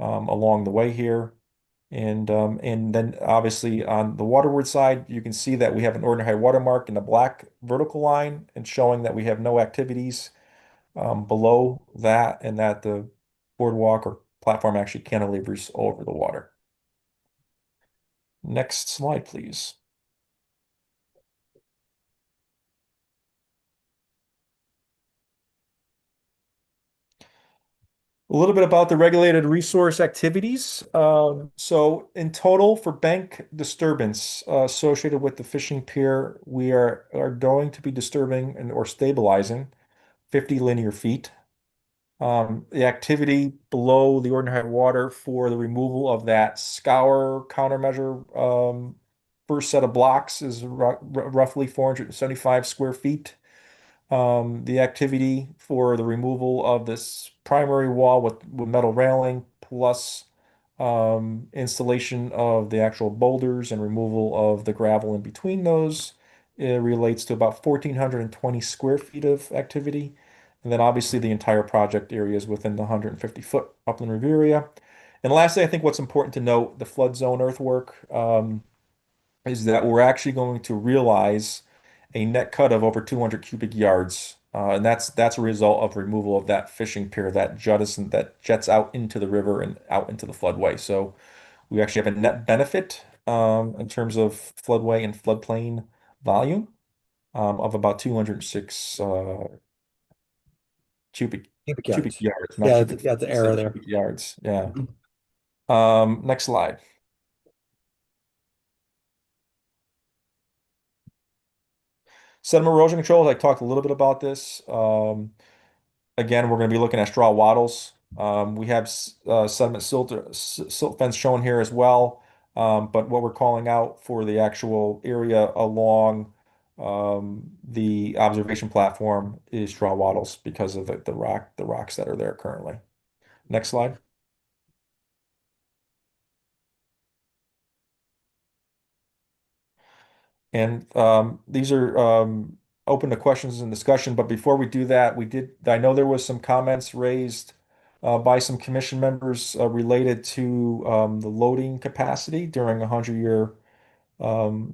along the way here. And then obviously on the waterward side, you can see that we have an ordinary high water mark in the black vertical line and showing that we have no activities below that and that the boardwalk or platform actually cantilevers over the water. Next slide, please. A little bit about the regulated resource activities. So in total for bank disturbance associated with the fishing pier, we are going to be disturbing or stabilizing 50 linear feet. The activity below the ordinary high water for the removal of that scour countermeasure first set of blocks is roughly 475 square feet. The activity for the removal of this primary wall with metal railing plus installation of the actual boulders and removal of the gravel in between those, it relates to about 1,420 square feet of activity. And then obviously the entire project area is within the 150-foot upland review area. And lastly, I think what's important to note, the flood zone earthwork is that we're actually going to realize a net cut of over 200 cubic yards. And that's a result of removal of that fishing pier, that jets out into the river and out into the floodway. So we actually have a net benefit in terms of floodway and floodplain volume of about 206 cubic yards. yards. Yeah, Cubic, that's the error there. cubic yards. Yeah. Next slide. Sediment erosion control, I talked a little bit about this. again, we're going to be looking at straw wattles. We have sediment silt fence shown here as well. But what we're calling out for the actual area along the observation platform is straw wattles because of the rocks that are there currently. Next slide. And these are open to questions and discussion. But before we do that, I know there was some comments raised by some commission members related to the loading capacity during a 100-year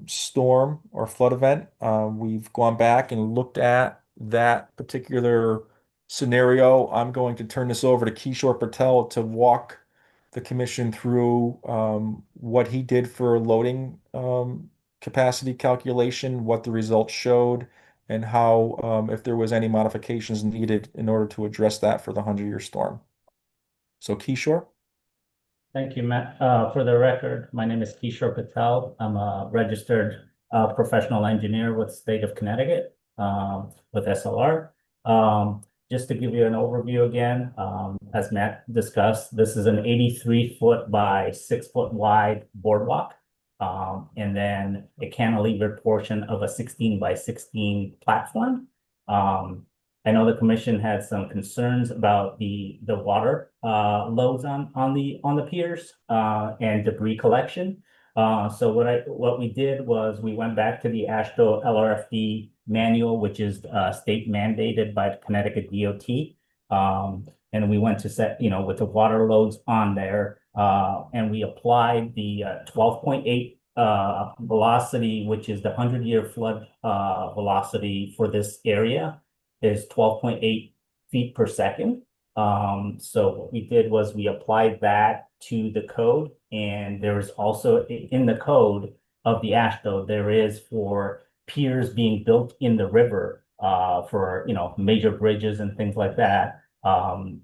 storm or flood event. We've gone back and looked at that particular scenario. I'm going to turn this over to Kishore Patel to walk the commission through what he did for loading capacity calculation, what the results showed, and how if there was any modifications needed in order to address that for the 100-year storm. So Kishore? Thank you, Matt. For the record, my name is Kishore Patel. I'm a registered professional engineer with the state of Connecticut with SLR. Just to give you an overview again, as Matt discussed, this is an 83-foot by 6-foot wide boardwalk, and then a cantilever portion of a 16 by 16 platform. I know the commission had some concerns about the water loads on the piers and debris collection. So what we did was we went back to the AASHTO LRFD manual, which is state mandated by the Connecticut DOT. And we went to set, with the water loads on there, and we applied the 12.8 velocity, which is the 100-year flood velocity for this area, is 12.8 feet per second. So what we did was we applied that to the code, and there is also in the code of the AASHTO, there is for piers being built in the river for major bridges and things like that.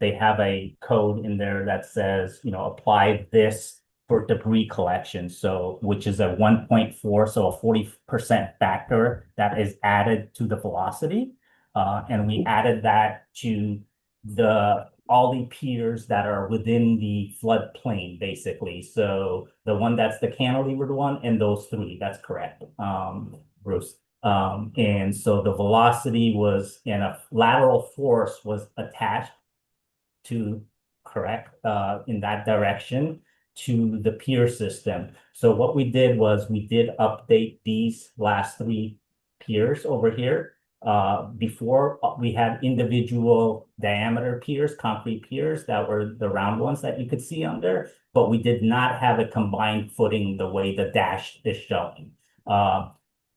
They have a code in there that says, apply this for debris collection. So, which is a 1.4, so a 40% factor that is added to the velocity. And we added that to all the piers that are within the floodplain, basically. So the one that's the cantilevered one and those three, that's correct, Bruce. And so the velocity was, and a lateral force was attached to, in that direction to the pier system. So what we did was we did update these last three piers over here. Before we had individual diameter piers, concrete piers that were the round ones that you could see under, but we did not have a combined footing the way the dash is showing.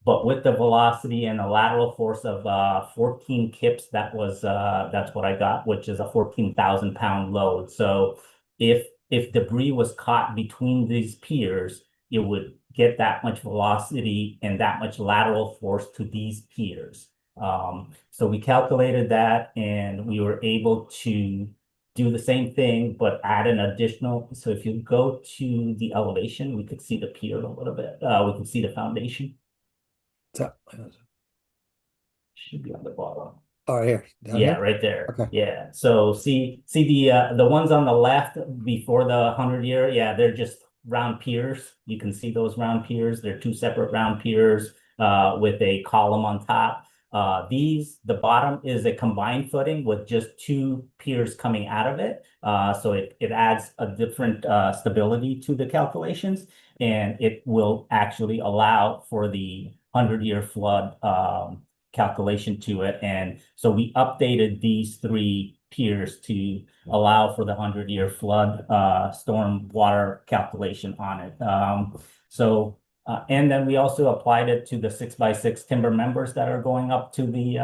But with the velocity and a lateral force of 14 kips, that's what I got, which is a 14,000-pound load. So if debris was caught between these piers, it would get that much velocity and that much lateral force to these piers. So we calculated that, and we were able to do the same thing, but add an additional. So if you go to the elevation, we could see the pier a little bit. We can see the foundation. Should be on the bottom. Oh, right here. Down Yeah, here? right there. Okay. Yeah. So see the ones on the left before the 100-year. Yeah, they're just round piers. You can see those round piers. They're two separate round piers with a column on top. The bottom is a combined footing with just two piers coming out of it. So it adds a different stability to the calculations, and it will actually allow for the 100-year flood calculation to it. And so we updated these three piers to allow for the 100-year flood storm water calculation on it. And then we also applied it to the 6x6 timber members that are going up to the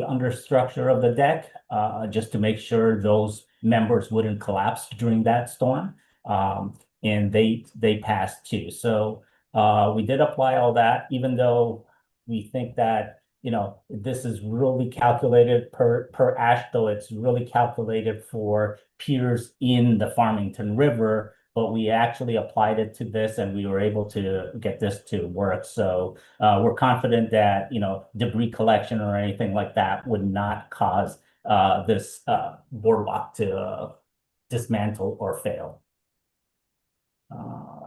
understructure of the deck, just to make sure those members wouldn't collapse during that storm. And they passed too. So we did apply all that, even though we think that this is really calculated per AASHTO. It's really calculated for piers in the Farmington River, but we actually applied it to this, and we were able to get this to work. So we're confident that debris collection or anything like that would not cause this boardwalk to dismantle or fail.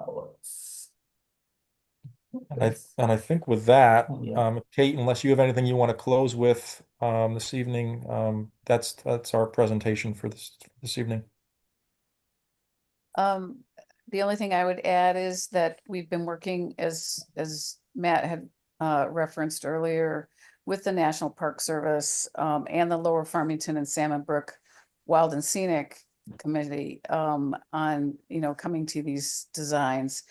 Let's And I think with that, Yeah. Kate, unless you have anything you want to close with this evening, that's our presentation for this evening. The only thing I would add is that we've been working as Matt had referenced earlier with the National Park Service and the Lower Farmington and Salmon Brook Wild and Scenic Committee on, coming to these designs.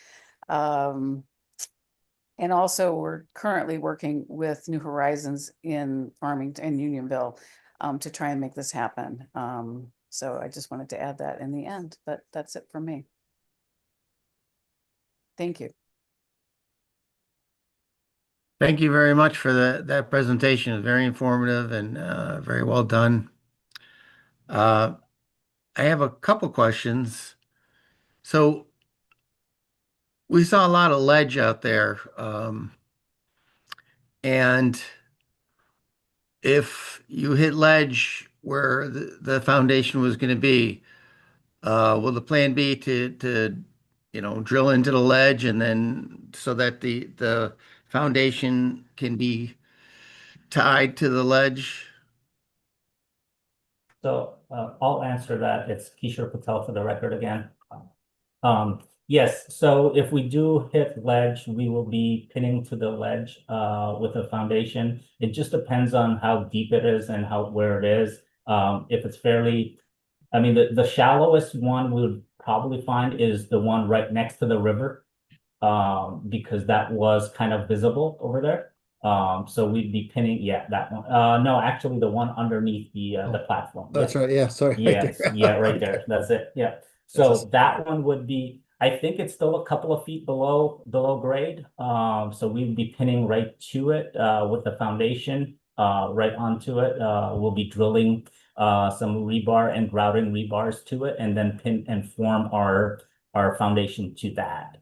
And also we're currently working with New Horizons in Farmington and Unionville to try and make this happen. So I just wanted to add that in the end, but that's it for me. Thank you. Thank you very much for that presentation. It was very informative and very well done. I have a couple questions. So we saw a lot of ledge out there, and if you hit ledge where the foundation was going to be, will the plan be to drill into the ledge and then so that the foundation can be tied to the ledge? So I'll answer that. It's Kishore Patel for the record again. Yes, so if we do hit ledge, we will be pinning to the ledge with a foundation. It just depends on how deep it is and where it is. If it's fairly, I mean, the shallowest one we would probably find is the one right next to the river, because that was kind of visible over there. So we'd be pinning, yeah, that one. No, actually the one underneath the platform. That's Yep. right. Yeah, sorry. Right Yes, there. yeah, right Okay. there. That's it. Yeah. That's So that one would be, I think it's still a couple of feet below grade. So we'd be pinning right to it with the foundation right onto it. We'll be drilling some rebar and grouting rebars to it, and then pin and form our foundation to that.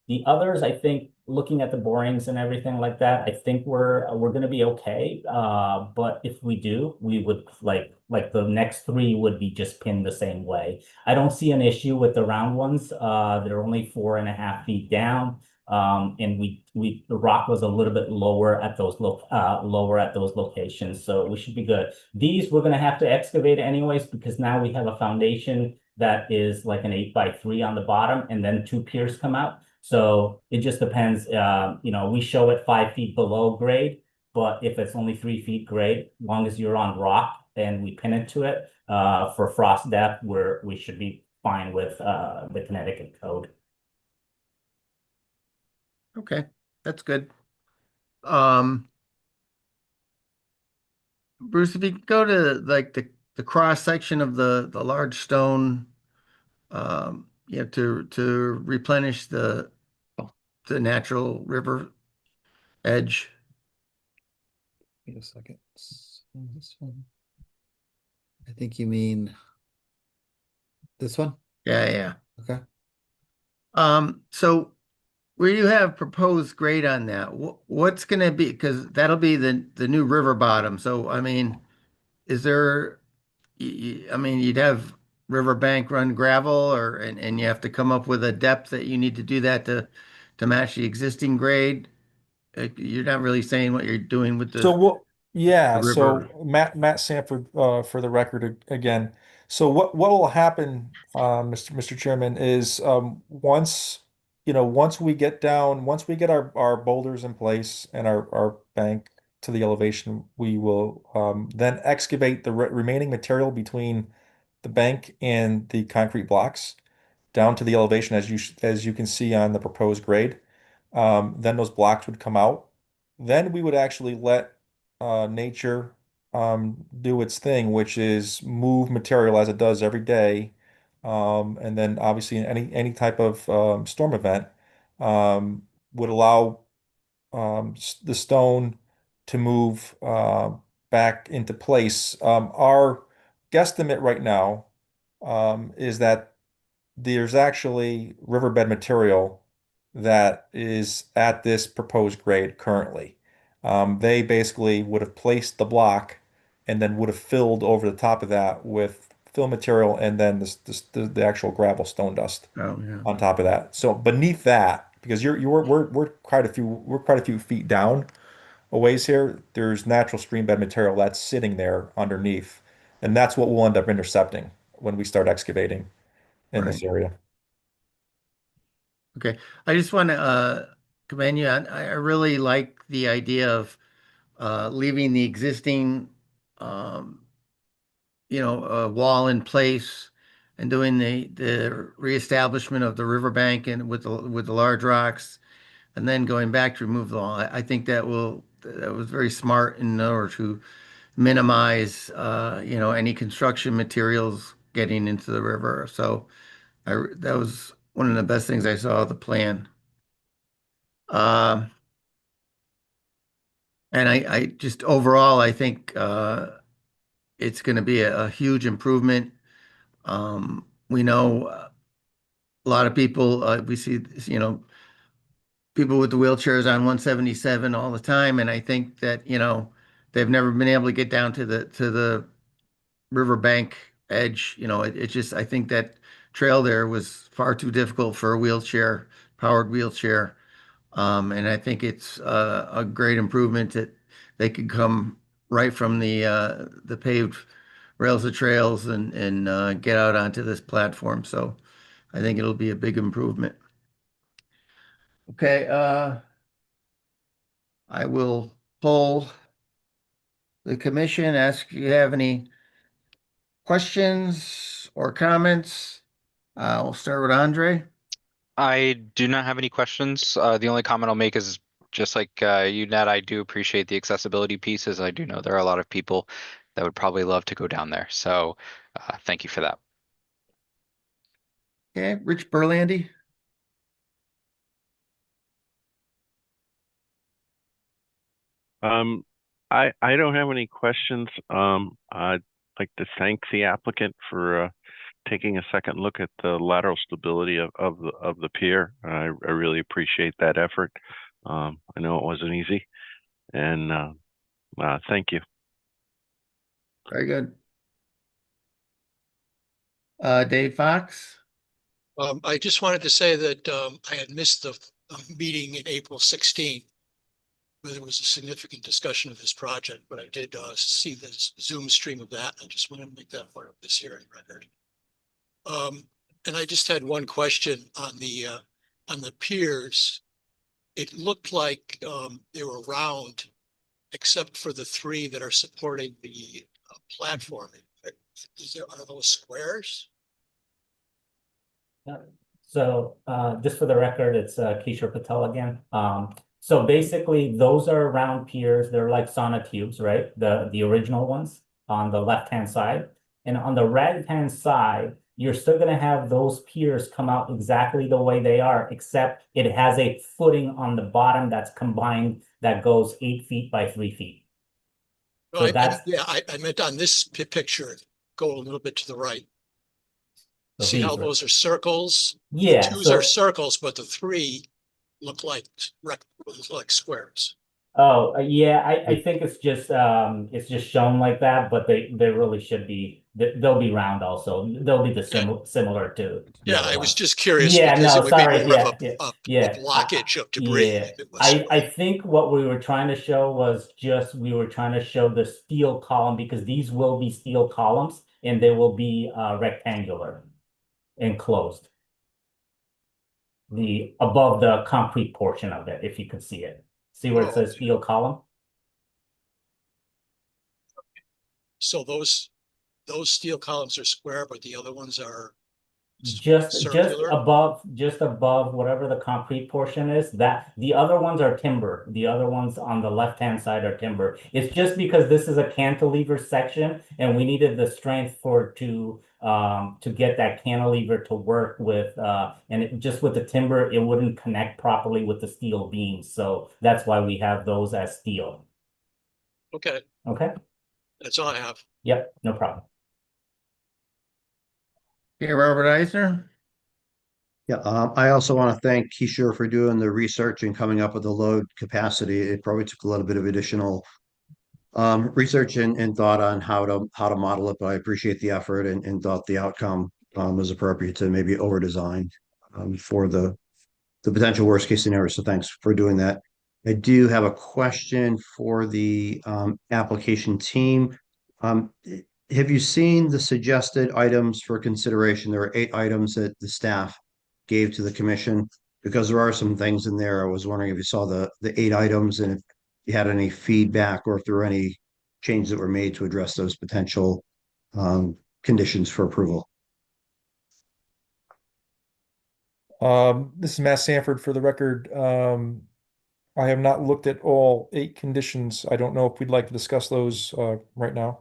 The others, I think, looking at the borings and everything like that, I think we're gonna be okay. But if we do, we would like the next three would be just pinned the same way. I don't see an issue with the round ones. They're only 4.5 feet down. And the rock was a little bit lower at those locations, so we should be good. These we're gonna have to excavate anyways, because now we have a foundation that is like an 8x3 on the bottom, and then two piers come out. So it just depends. We show it 5 feet below grade, but if it's only 3 feet grade, long as you're on rock and we pin it to it, for frost depth, we should be fine with the Connecticut code. Okay, that's good. Bruce, if you could go to like the cross section of the large stone, to replenish the natural river edge. Wait a second. This one. I think you mean this one? Yeah, yeah. Okay. So where you have proposed grade on that, what's going to be, because that'll be the new river bottom. So, I mean, is there, I mean, you'd have riverbank run gravel and you have to come up with a depth that you need to do that to match the existing grade. You're not really saying what you're doing with So what? Yeah. the So river. Matt Sanford, for the record again. So what will happen, Mr. Chairman, is once we get down, once we get our boulders in place and our bank to the elevation, we will then excavate the remaining material between the bank and the concrete blocks down to the elevation as you can see on the proposed grade. Then those blocks would come out. Then we would actually let nature do its thing, which is move material as it does every day. And then obviously any type of storm event would allow the stone to move back into place. Our guesstimate right now is that there's actually riverbed material that is at this proposed grade currently. They basically would have placed the block and then would have filled over the top of that with fill material and then the actual gravel stone dust Oh, yeah. on top of that. So beneath that, because we're quite a few feet down a ways here, there's natural stream bed material that's sitting there underneath, and that's what we'll end up intercepting when we start excavating in this Right. area. Okay, I just want to commend you. I really like the idea of leaving the existing wall in place and doing the reestablishment of the riverbank and with the large rocks, and then going back to remove the wall. I think that was very smart in order to minimize any construction materials getting into the river. So that was one of the best things I saw of the plan. Um, and I just overall, I think it's going to be a huge improvement. We know a lot of people, we see, people with the wheelchairs on 177 all the time. And I think that, they've never been able to get down to the riverbank edge. It just, I think that trail there was far too difficult for a powered wheelchair. And I think it's a great improvement that they could come right from the paved rails of trails and get out onto this platform. So I think it'll be a big improvement. Okay, I will poll the commission, ask if you have any questions or comments. We'll start with Andre. I do not have any questions. The only comment I'll make is just like you, Ned, I do appreciate the accessibility pieces. I do know there are a lot of people that would probably love to go down there. So thank you for that. Okay, Rich Burlandy. I don't have any questions. I'd like to thank the applicant for taking a second look at the lateral stability of the pier. I really appreciate that effort. I know it wasn't easy, and thank you. Very good. Dave Fox. I just wanted to say that I had missed the meeting in April 16th, where there was a significant discussion of this project, but I did see the Zoom stream of that. I just wanted to make that part of this hearing record. And I just had one question on the piers. It looked like they were round, except for the three that are supporting the platform. Are those squares? So just for the record, it's Kishore Patel again. So basically, those are round piers. They're like sonotubes, right? The original ones on the left-hand side. And on the right-hand side, you're still going to have those piers come out exactly the way they are, except it has a footing on the bottom that's combined that goes 8 feet by 3 feet. So I meant on this picture, go a little bit to the right. So see how those are circles? Yeah. The twos are circles, but the three look like squares. Oh, yeah, I think it's just shown like that, but they really should be, they'll be round also. They'll be the similar to the Yeah, other I was ones. just curious Yeah, because no, it would sorry. be more Yeah, of a yeah. blockage of debris. Yeah, if it was I think what we were trying to show was we were trying to show the steel column, because these will be steel columns and they will be rectangular, enclosed. Above the concrete portion of it, if you can see it. See where it says steel column? So those steel columns are square, but the other ones are Just circular? just above whatever the concrete portion is, that the other ones are timber. The other ones on the left-hand side are timber. It's just because this is a cantilever section and we needed the strength to get that cantilever to work with just with the timber, it wouldn't connect properly with the steel beams. So that's why we have those as steel. Okay. Okay. That's all I have. Yep, no problem. Okay, Robert Eisner. Yeah, I also want to thank Kishore for doing the research and coming up with the load capacity. It probably took a little bit of additional research and thought on how to model it, but I appreciate the effort and thought the outcome was appropriate to maybe over design for the potential worst case scenario. So thanks for doing that. I do have a question for the application team. Um, have you seen the suggested items for consideration? There are 8 items that the staff gave to the commission because there are some things in there. I was wondering if you saw the 8 items and if you had any feedback or if there were any changes that were made to address those potential conditions for approval. This is Matt Sanford for the record. I have not looked at all 8 conditions. I don't know if we'd like to discuss those right now.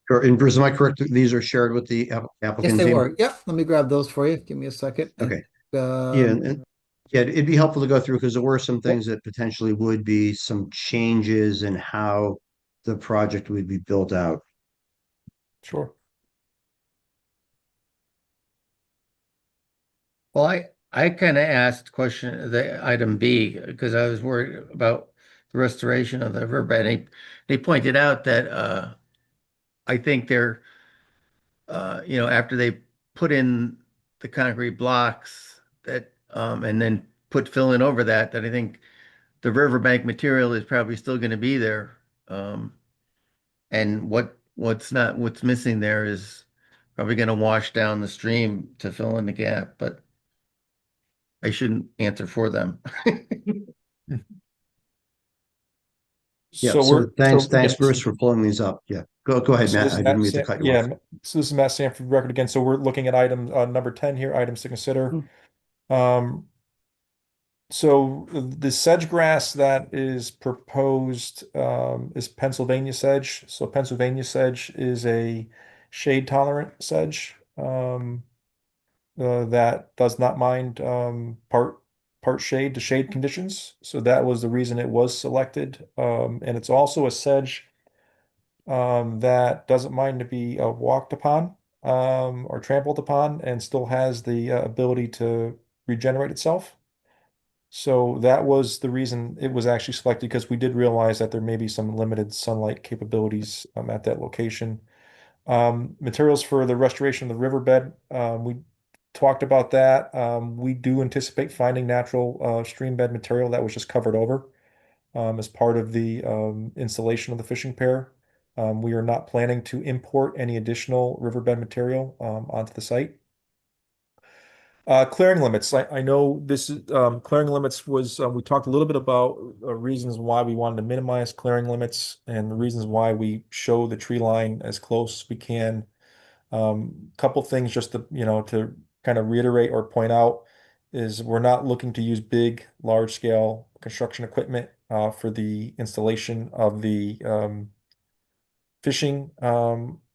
Or, and Bruce, am I correct? These are shared with the Yes, applicant they team? were. Yep, let me grab those for you. Give me a second. Okay. Yeah, Um, yeah, it'd be helpful to go through because there were some things that potentially would be some changes in how the project would be built out. Sure. Well, I kind of asked question the item B because I was worried about the restoration of the riverbed. They pointed out that I think they're after they put in the concrete blocks that and then put fill in over that I think the riverbank material is probably still going to be there. And what's missing there is probably going to wash down the stream to fill in the gap, but I shouldn't answer for them. Yeah, So so thanks, yes, Bruce, for pulling these up. Yeah, go ahead, so Matt. this I is didn't Matt mean to cut you yeah, off. so this is Matt Sanford record again. So we're looking at item number 10 here, items to consider. So the sedge grass that is proposed is Pennsylvania sedge. So Pennsylvania sedge is a shade tolerant sedge that does not mind part shade to shade conditions. So that was the reason it was selected. And it's also a sedge that doesn't mind to be walked upon or trampled upon and still has the ability to regenerate itself. So that was the reason it was actually selected because we did realize that there may be some limited sunlight capabilities at that location. Materials for the restoration of the riverbed, we talked about that. We do anticipate finding natural stream bed material that was just covered over as part of the installation of the fishing pier. We are not planning to import any additional riverbed material onto the site. Clearing limits. I know this is clearing limits was we talked a little bit about reasons why we wanted to minimize clearing limits and the reasons why we show the tree line as close as we can. Couple things just to to kind of reiterate or point out is we're not looking to use big, large scale construction equipment for the installation of the fishing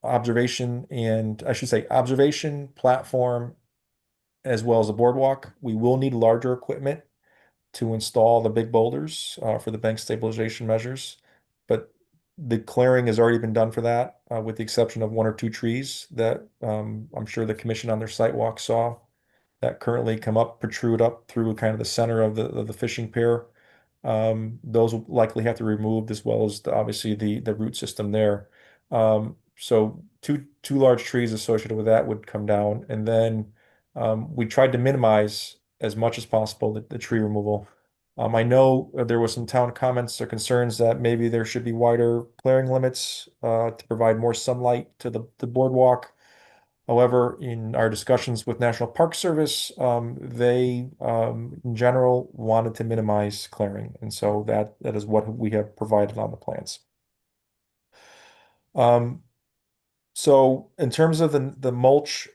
observation and I should say observation platform as well as a boardwalk. We will need larger equipment to install the big boulders for the bank stabilization measures, but the clearing has already been done for that, with the exception of 1 or 2 trees that I'm sure the commission on their site walk saw that currently come up, protrude up through kind of the center of the fishing pier. Those will likely have to be removed as well as obviously the root system there. So two large trees associated with that would come down, and then we tried to minimize as much as possible the tree removal. I know there was some town comments or concerns that maybe there should be wider clearing limits to provide more sunlight to the boardwalk. However, in our discussions with National Park Service, they in general wanted to minimize clearing, and so that is what we have provided on the plans. So in terms of the mulch,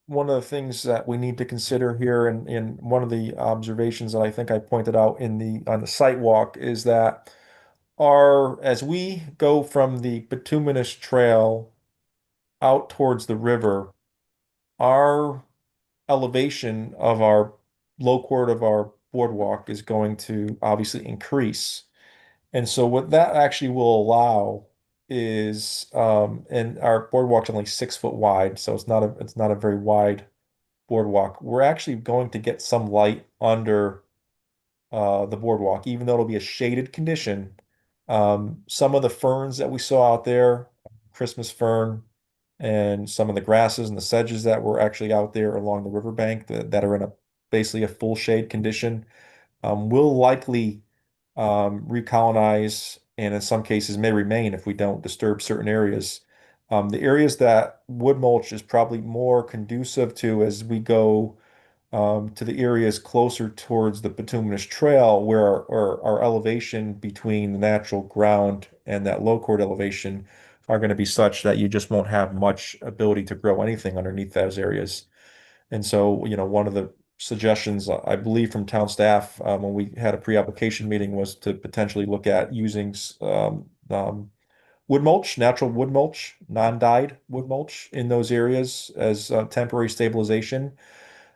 one of the things that we need to consider here, and in one of the observations that I think I pointed out on the site walk, is that as we go from the bituminous trail out towards the river, our elevation of our low chord of our boardwalk is going to obviously increase. And so what that actually will allow is, and our boardwalk's only 6 foot wide, so it's not a very wide boardwalk. We're actually going to get some light under the boardwalk, even though it'll be a shaded condition. Some of the ferns that we saw out there, Christmas fern, and some of the grasses and the sedges that were actually out there along the riverbank that are in a basically a full shade condition, will likely recolonize and in some cases may remain if we don't disturb certain areas. The areas that wood mulch is probably more conducive to as we go to the areas closer towards the bituminous trail where our elevation between the natural ground and that low chord elevation are going to be such that you just won't have much ability to grow anything underneath those areas. And so, one of the suggestions I believe from town staff when we had a pre-application meeting was to potentially look at using wood mulch, natural wood mulch, non-dyed wood mulch in those areas as temporary stabilization.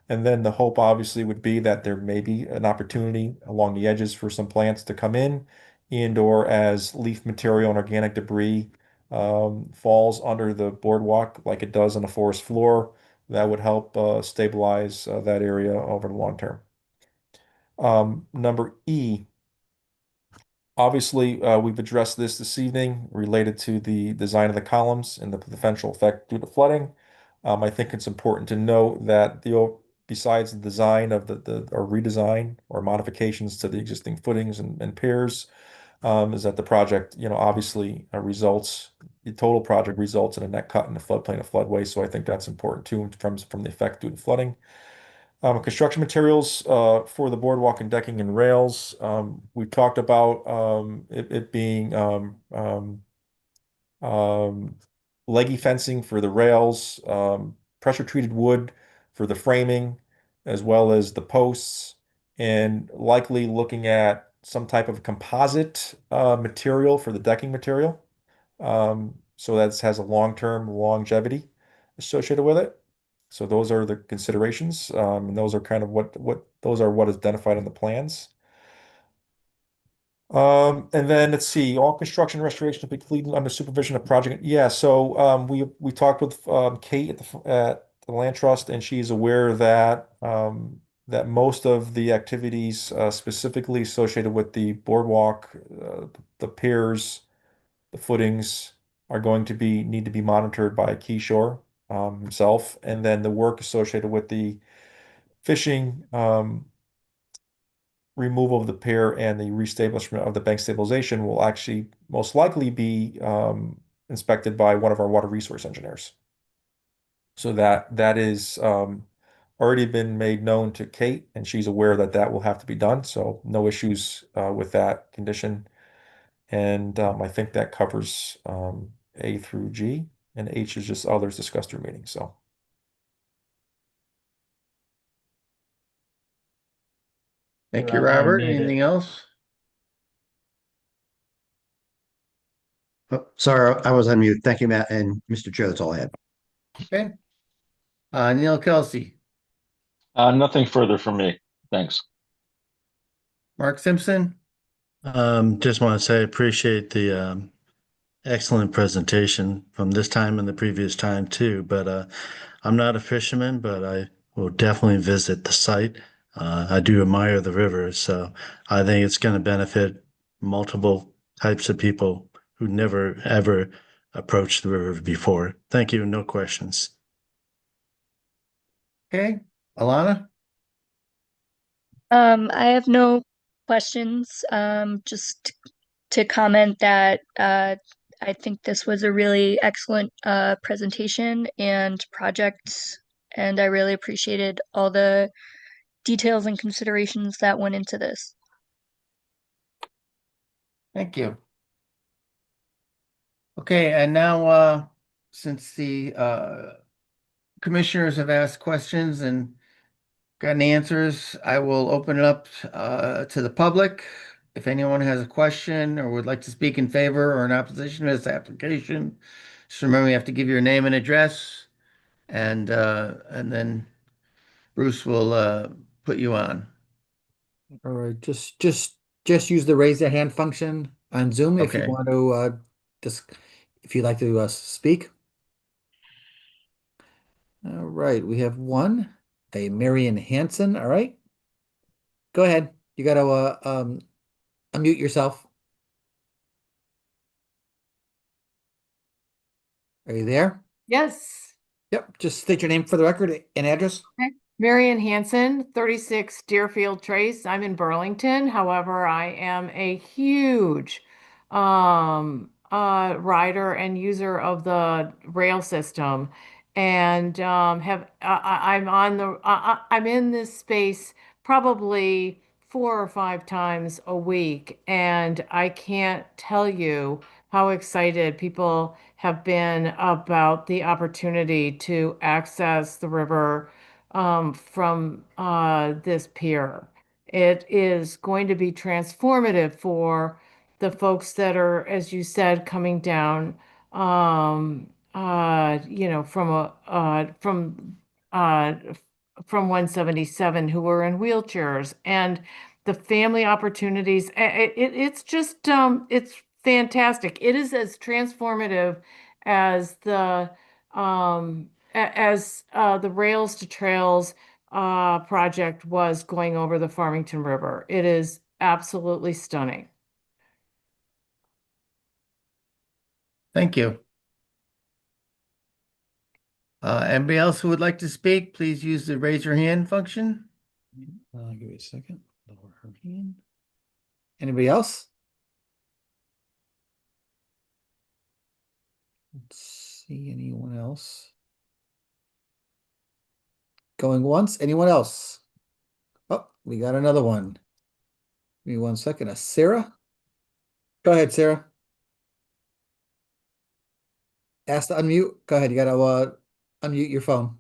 And then the hope obviously would be that there may be an opportunity along the edges for some plants to come in and or as leaf material and organic debris falls under the boardwalk like it does on the forest floor, that would help stabilize that area over the long term. Number E, obviously we've addressed this evening related to the design of the columns and the potential effect due to flooding. I think it's important to note that besides the design of or redesign or modifications to the existing footings and piers, is that the project, obviously the total project results in a net cut in the floodplain of floodway. So I think that's important too from the effect due to flooding. Construction materials for the boardwalk and decking and rails. We talked about it being leggy fencing for the rails, pressure treated wood for the framing, as well as the posts, and likely looking at some type of composite material for the decking material. So that has a long-term longevity associated with it. So those are the considerations, and those are kind of what is identified in the plans. And then let's see, all construction restoration to be completed under supervision of project. Yeah, so we talked with Kate at the Land Trust, and she's aware that that most of the activities specifically associated with the boardwalk, the piers, the footings are going to need to be monitored by Keyshore himself, and then the work associated with the fishing, removal of the pier and the reestablishment of the bank stabilization will actually most likely be inspected by one of our water resource engineers. So that is already been made known to Kate, and she's aware that that will have to be done. So no issues with that condition. And I think that covers A through G, and H is just others discussed through meetings. So. Thank you, Robert. made it. Anything else? Oh, sorry, I was on mute. Thank you, Matt and Mr. Chair. That's all I had. Okay. Neil Kelsey, Nothing further from me. Thanks. Mark Simpson, Just want to say I appreciate the excellent presentation from this time and the previous time too. But I'm not a fisherman, but I will definitely visit the site. I do admire the river, so I think it's going to benefit multiple types of people who never ever approached the river before. Thank you. No questions. okay. Alana, I have no questions. Just to comment that I think this was a really excellent presentation and project, and I really appreciated all the details and considerations that went into this. thank you. Okay, and now since the commissioners have asked questions and gotten answers, I will open it up to the public. If anyone has a question or would like to speak in favor or in opposition to this application, just remember you have to give your name and address, and then Bruce will put you on. All right, just use the raise your hand function on Zoom if you Okay. want to if you'd like to speak. All right, we have one, a Marion Hanson. All right, go ahead. You gotta unmute yourself. Are you there? Yes. Yep, just state your name for the record and address. Okay. Marion Hanson, 36 Deerfield Trace. I'm in Burlington. However, I am a huge rider and user of the rail system, and I'm in this space probably 4 or 5 times a week, and I can't tell you how excited people have been about the opportunity to access the river from this pier. It is going to be transformative for the folks that are, as you said, coming down, uh, from 177 who are in wheelchairs, and the family opportunities. It's just, it's fantastic. It is as transformative as the Rails to Trails project was going over the Farmington River. It is absolutely stunning. Thank you. Anybody else who would like to speak, please use the raise your hand function. Give me a second. Lower her hand. Anybody else? Let's see anyone else. Going once. Anyone else? Oh, we got another one. Give me 1 second. Sarah? Go ahead, Sarah. Ask to unmute. Go ahead. You gotta unmute your phone.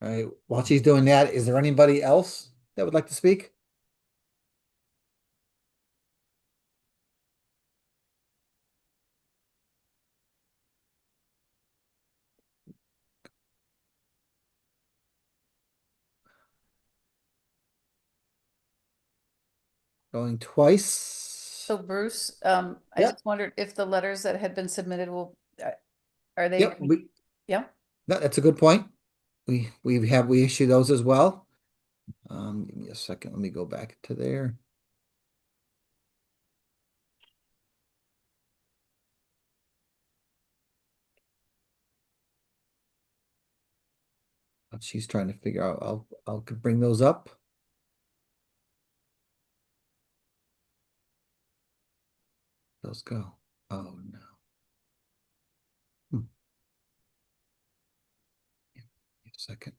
All right. While she's doing that, is there anybody else that would like to speak? Going twice. So Bruce, I Yeah. just wondered if the letters that had been submitted are they? Yep. Yeah. No, that's a good point. We issue those as well. Give me a second. Let me go back to there. She's trying to figure out. I'll bring those up. Those go. Oh no. Give me a second.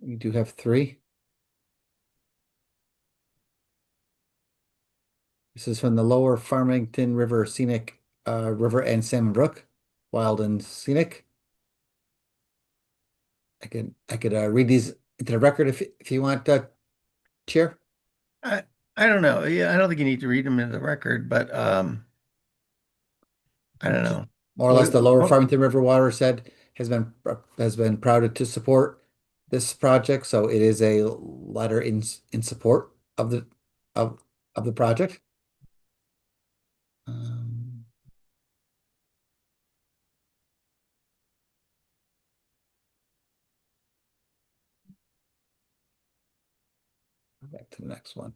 We do have three. This is from the Lower Farmington River Scenic River and Salmon Brook, Wild and Scenic. I could read these into the record if you want, Chair. I don't know. Yeah, I don't think you need to read them into the record, but I don't know. More or less, the Lower What- Farmington River Watershed has been proud to support this project, so it is a letter in support of the project. Back to the next one.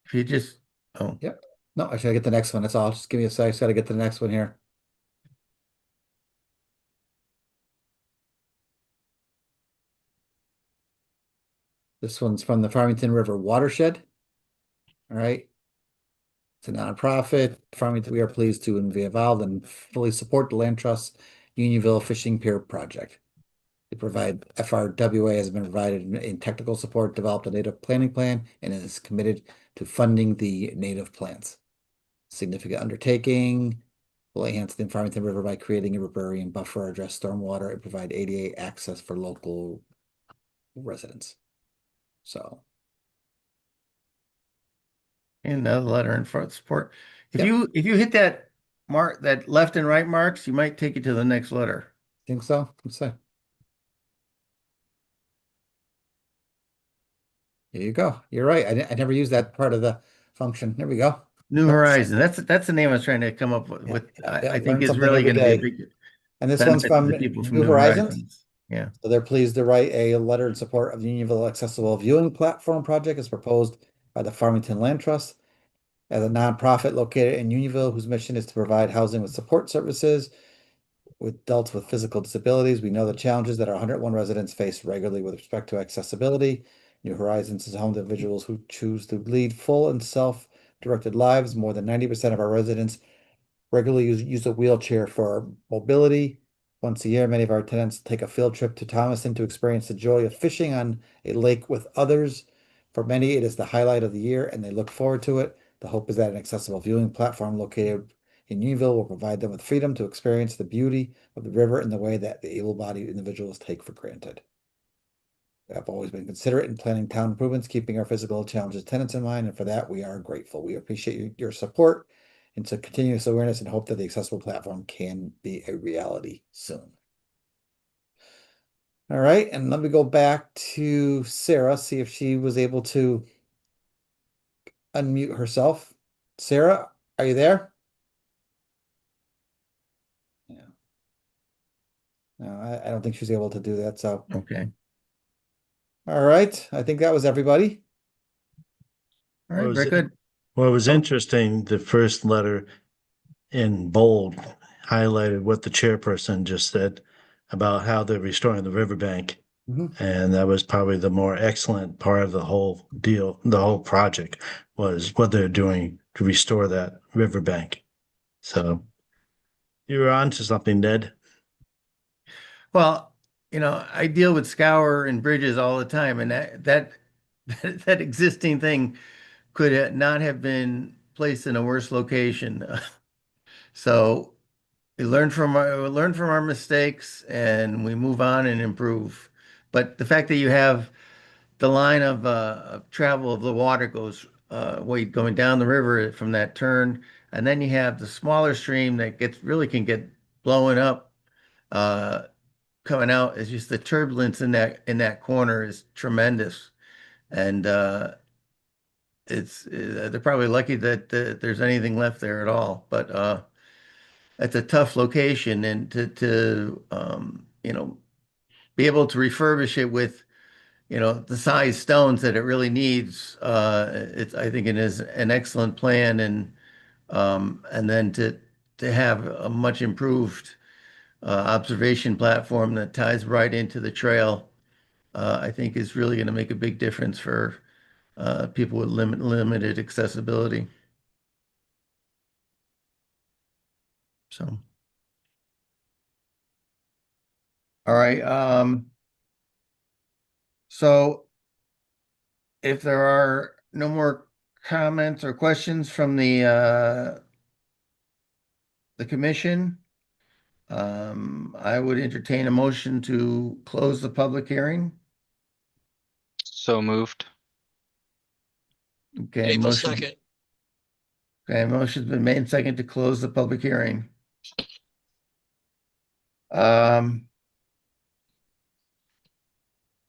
If you just, oh, Yep. No, I should get the next one. That's all. Just give me a sec. I just gotta get to the next one here. This one's from the Farmington River Watershed. All right. It's a nonprofit. Farmington, we are pleased to be involved and fully support the Land Trust Unionville Fishing Pier project. They provide, FRWA has been provided in technical support, developed a native planting plan, and is committed to funding the native plants. significant undertaking. Will enhance the Farmington River by creating a riparian buffer, address stormwater, and provide ADA access for local residents. So, And another letter in front support. If Yep. you hit that mark, that left and right marks, you might take you to the next letter. think so? Let's see. Here you go. You're right. I never used that part of the function. There we go. New Oops. Horizon. That's the name I was trying to come up with. Yeah, I yeah, think learn is something really every going to be a day. big And this one's benefit to from the people from New New Horizons. Horizons. Yeah. So they're pleased to write a letter in support of the Unionville Accessible Viewing Platform project as proposed by the Farmington Land Trust as a nonprofit located in Unionville whose mission is to provide housing with support services with adults with physical disabilities. We know the challenges that our 101 residents face regularly with respect to accessibility. New Horizons is home to individuals who choose to lead full and self-directed lives. More than 90% of our residents regularly use a wheelchair for mobility. Once a year, many of our tenants take a field trip to Thomaston to experience the joy of fishing on a lake with others. For many, it is the highlight of the year, and they look forward to it. The hope is that an accessible viewing platform located in Unionville will provide them with freedom to experience the beauty of the river in the way that the able-bodied individuals take for granted. We have always been considerate in planning town improvements, keeping our physical challenges tenants in mind, and for that, we are grateful. We appreciate your support and to continuous awareness and hope that the accessible platform can be a reality soon. All right, and let me go back to Sarah, see if she was able to unmute herself. Sarah, are you there? Yeah. No, I don't think she's able to do that, so. Okay. All right, I think that was everybody. All right, very good. Well, it was Oh. interesting, the first letter in bold highlighted what the chairperson just said about how they're restoring the riverbank. Mhm. And that was probably the more excellent part of the whole deal, the whole project was what they're doing to restore that riverbank. So you were on to something, Ned. Well, I deal with scour and bridges all the time, and that existing thing could not have been placed in a worse location. So we learn from our mistakes, and we move on and improve. But the fact that you have the line of travel of the water goes going down the river from that turn, and then you have the smaller stream that can get blowing up. Coming out is just the turbulence in that corner is tremendous, and they're probably lucky that there's anything left there at all. But it's a tough location, and to be able to refurbish it with the size stones that it really needs. I think it is an excellent plan, and then to have a much improved observation platform that ties right into the trail, I think is really going to make a big difference for people with limited accessibility. So, all right. So if there are no more comments or questions from the commission, I would entertain a motion to close the public hearing. So moved. Okay, April 2nd. Okay, motion's been made second to close the public hearing.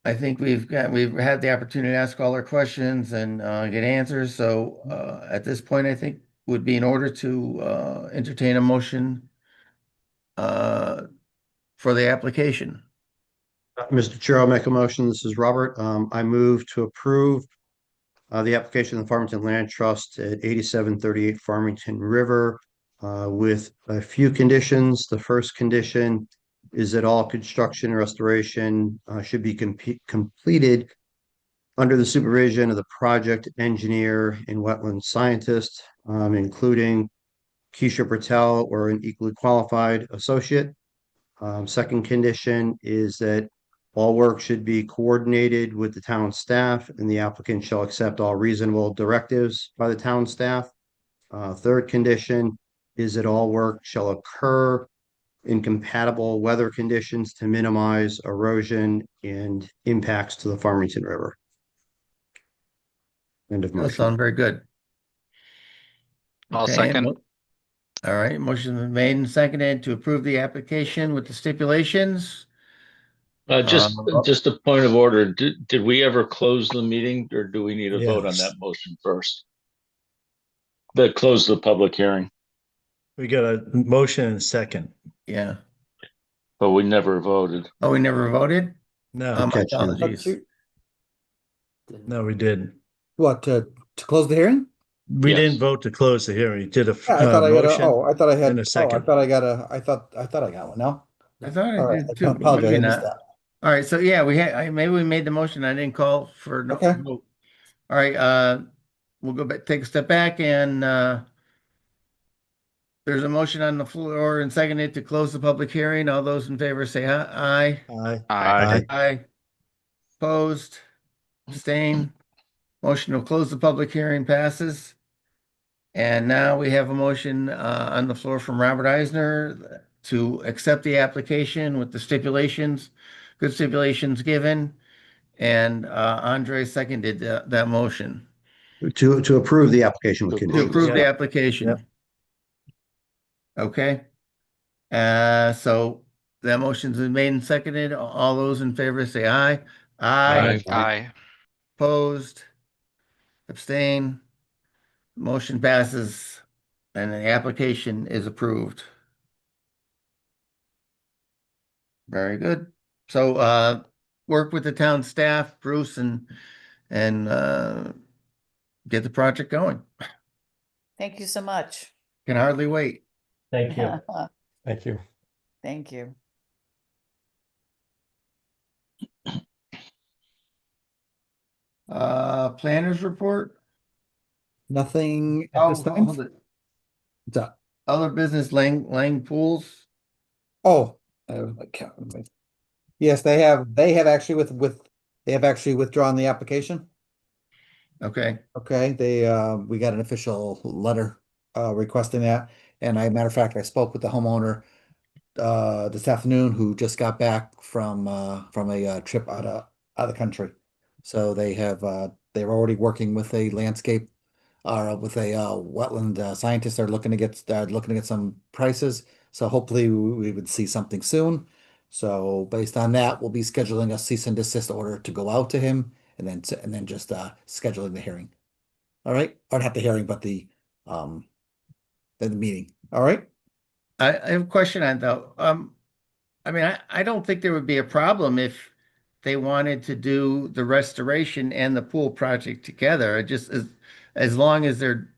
I think we've had the opportunity to ask all our questions and get answers. So at this point, I think would be in order to entertain a motion for the application. Mr. Chair, I'll make a motion. This is Robert. I move to approve the application of the Farmington Land Trust at 8738 Farmington River with a few conditions. The first condition is that all construction and restoration should be completed under the supervision of the project engineer and wetland scientist, including Keisha Patel or an equally qualified associate. Second condition is that all work should be coordinated with the town staff, and the applicant shall accept all reasonable directives by the town staff. Third condition is that all work shall occur in compatible weather conditions to minimize erosion and impacts to the Farmington River. End of That motion. sounds very good. I'll Okay, second. all right, motion been made and seconded to approve the application with the stipulations. Just a point of order. Did we ever close the meeting or do we need a vote on Yes. that motion first? That close the public hearing, We got a motion and a second. Yeah. but we never voted. Oh, we never voted? No, My catch now. apologies. no, we didn't. What, to close the hearing? We Yes. didn't vote to close the hearing. We did a Yeah, I thought I got a, motion oh, I thought I had, and a oh, I second. thought I got a, I thought I got one, no? I thought I All right, did I too, but apologize, maybe I missed not. that. All right, so yeah, maybe we made the motion. I didn't call for no Okay. vote. All right, we'll go back, take a step back and, there's a motion on the floor and seconded to close the public hearing. All those in favor say aye. Aye. Aye. Aye. Opposed, abstain. Motion to close the public hearing passes. And now we have a motion on the floor from Robert Eisner to accept the application with the stipulations, good stipulations given. And Andre seconded that motion To approve the application with to conditions. approve the Yeah. application. Yep. Okay. So that motion's been made and seconded. All those in favor say aye. Aye. Aye. Opposed, abstain. Motion passes and the application is approved. Very good. So work with the town staff, Bruce, and get the project going. Thank you so much. Can hardly wait. Thank you. Thank you. Thank you. Planners report? Nothing at Oh, this time? hold it. What's that? Other business Lang Pools? Oh, yes, they have actually they have actually withdrawn the application. Okay, Okay, we got an official letter requesting that. And matter of fact, I spoke with the homeowner this afternoon who just got back from a trip out of the country. So they're already working with a landscape with a wetland scientist. They're looking to get some prices. So hopefully we would see something soon. So based on that, we'll be scheduling a cease and desist order to go out to him and then just scheduling the hearing. All right, or not the hearing, but the meeting. All right. I have a question on though. I mean, I don't think there would be a problem if they wanted to do the restoration and the pool project together. It just as long as they're,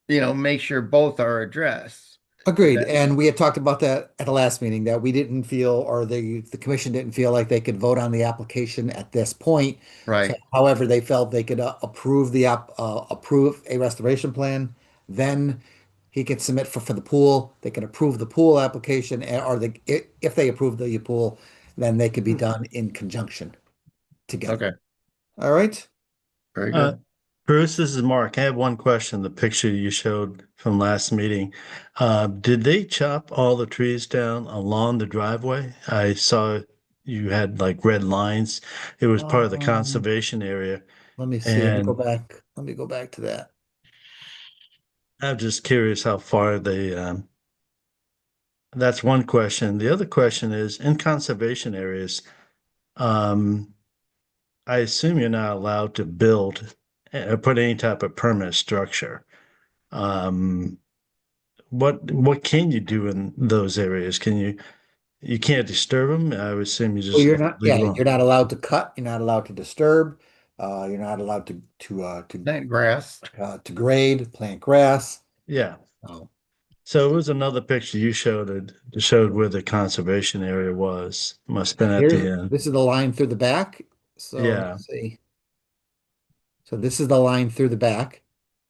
make sure both are addressed. Agreed. And we had talked about that at the last meeting, that we didn't feel, or the commission didn't feel like they could vote on the application at this point. Right. So, however, they felt they could approve approve a restoration plan. Then he could submit for the pool. They can approve the pool application, if they approve the pool, then they could be done in conjunction together. Okay, All right. very good. Bruce, this is Mark. I have one question. The picture you showed from last meeting. Did they chop all the trees down along the driveway? I saw you had like red lines. It was part of the conservation area. Let me see. Let me go And back. Let me go back to that. I'm just curious how far that's one question. The other question is in conservation areas, um, I assume you're not allowed to build or put any type of permanent structure. Um, what can you do in those areas? You can't disturb them? I would assume you Well, just you're not, leave yeah, them. you're not allowed to cut, you're not allowed to disturb, you're not allowed Plant grass. to grade, plant grass. Yeah. Oh, So it was another picture you showed where the conservation area was. Must have been at the end. This is the line through the back. So Yeah. let's see. So this is the line through the back.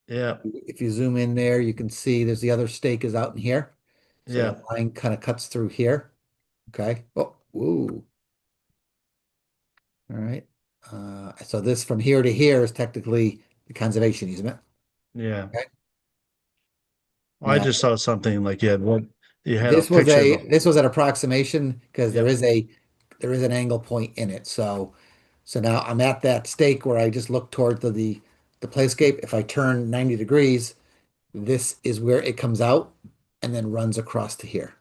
Yeah. If you zoom in there, you can see there's the other stake is out in here. So Yeah. the line kind of cuts through here. Okay. Oh, woo. All right. So this from here to here is technically the conservation easement. Yeah. Okay. I No. just saw something like you had a This was picture of the, this was an approximation because there is an angle point in it. So now I'm at that stake where I just look toward the playscape. If I turn 90 degrees, this is where it comes out and then runs across to here.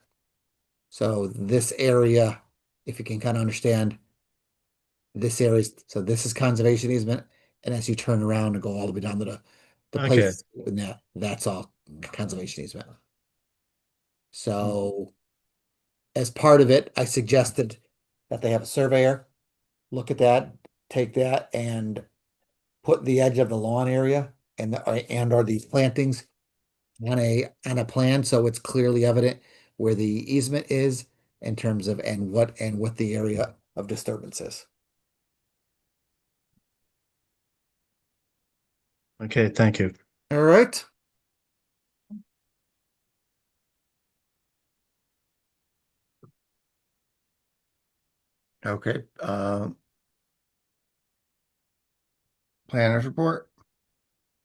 So this area, if you can kind of understand this area, so this is conservation easement, and as you turn around and go all the way down to the okay. place, and that's all conservation easement. So as part of it, I suggested that they have a surveyor look at that, take that, and put the edge of the lawn area and or these plantings on a plan so it's clearly evident where the easement is in terms of and what the area of disturbance is. Okay, thank you. All right. Okay, planners report,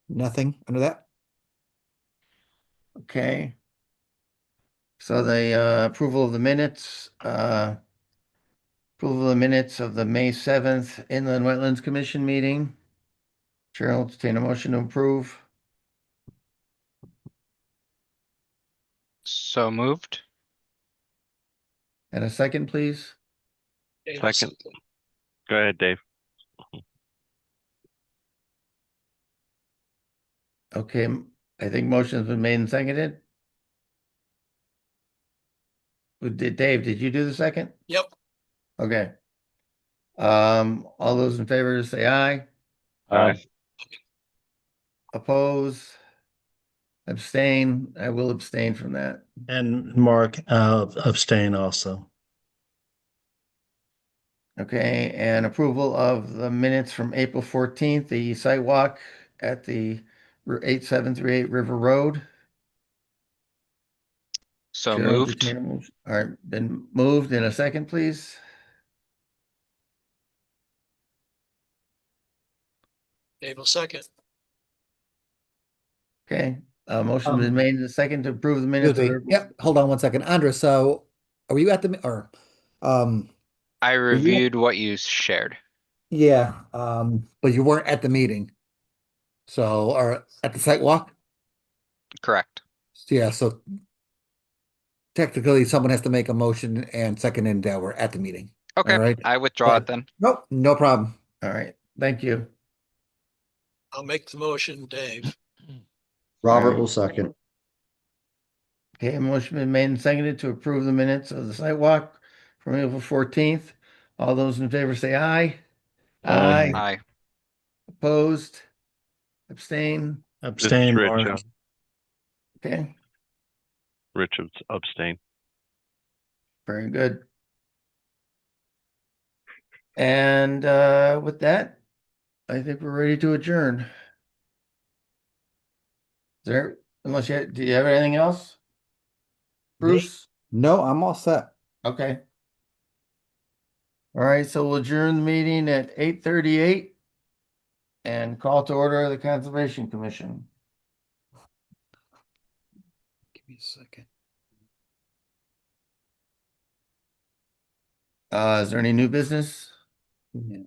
Nothing under that. okay. So the approval of the minutes, approval of the minutes of the May 7th Inland Wetlands Commission meeting. Chair will entertain a motion to approve. So moved. And a second, please. Second. Go ahead, Dave. Okay, I think motion's been made and seconded. Dave, did you do the second? Yep. Okay. All those in favor say aye. Aye. Oppose? Abstain? I will abstain from that. And Mark, abstain also. Okay, and approval of the minutes from April 14th, the site walk at the 8738 River Road. So Chair will moved. entertain a motion. All right, been moved in a second, please. Dave will second. Okay, motion been made in a second to approve the minutes. Excuse me. Yep. Hold on one second, Andra. So, are you at the or I you- reviewed what you shared. yeah, but you weren't at the meeting. So, or at the site walk? Correct. Yeah. So technically, someone has to make a motion and second and we're at the meeting. Okay, All right. I withdraw it then. Nope. No problem. All right, thank you. I'll make the motion, Dave. Robert Alright. will second. Okay, a motion been made and seconded to approve the minutes of the site walk from April 14th. All those in favor say aye. Aye. Aye. Opposed? Abstain? This is Abstain, Rich. Mark. Okay, Rich abstain. very good. And with that, I think we're ready to adjourn. Is there, do you have anything else? Bruce? No, I'm all set. Okay. All right, so we'll adjourn the meeting at 8:38 and call to order the Conservation Commission. Give me a second. Is there any new business? Yeah.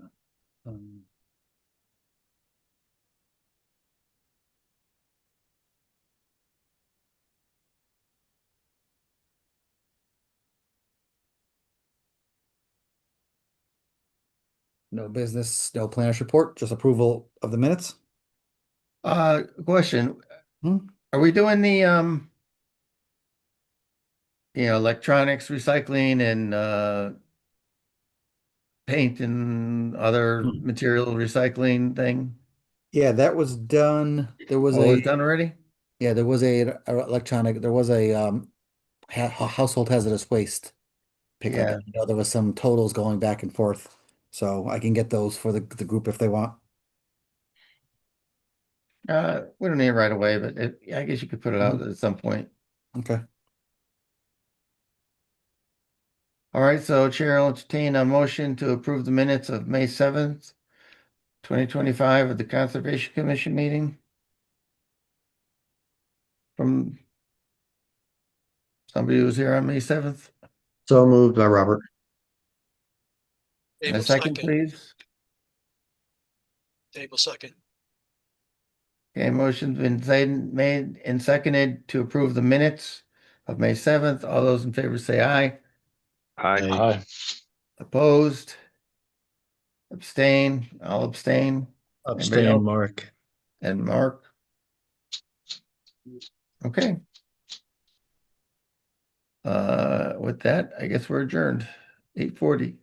Um, no business, no planners report, just approval of the minutes. Question. Hmm? Are we doing the electronics recycling and paint and other material recycling thing? Yeah, that was done. There was Oh, a it's done already? yeah, there was a electronic. There was a household hazardous waste pickup. Yeah. You know, there was some totals going back and forth, so I can get those for the group if they want. We don't need it right away, but I guess you could put it out at some point. Okay. All right, so Chair will entertain a motion to approve the minutes of May 7th, 2025 of the Conservation Commission meeting. From Somebody was here on May 7th. So moved by Robert. And Dave a will second, please. Dave will second. Okay, motion's been made and seconded to approve the minutes of May 7th. All those in favor say aye. Aye. Aye. Opposed? Abstain? I'll abstain. Anybody Abstain, else? Mark. And Mark? Okay. With that, I guess we're adjourned. 8:40.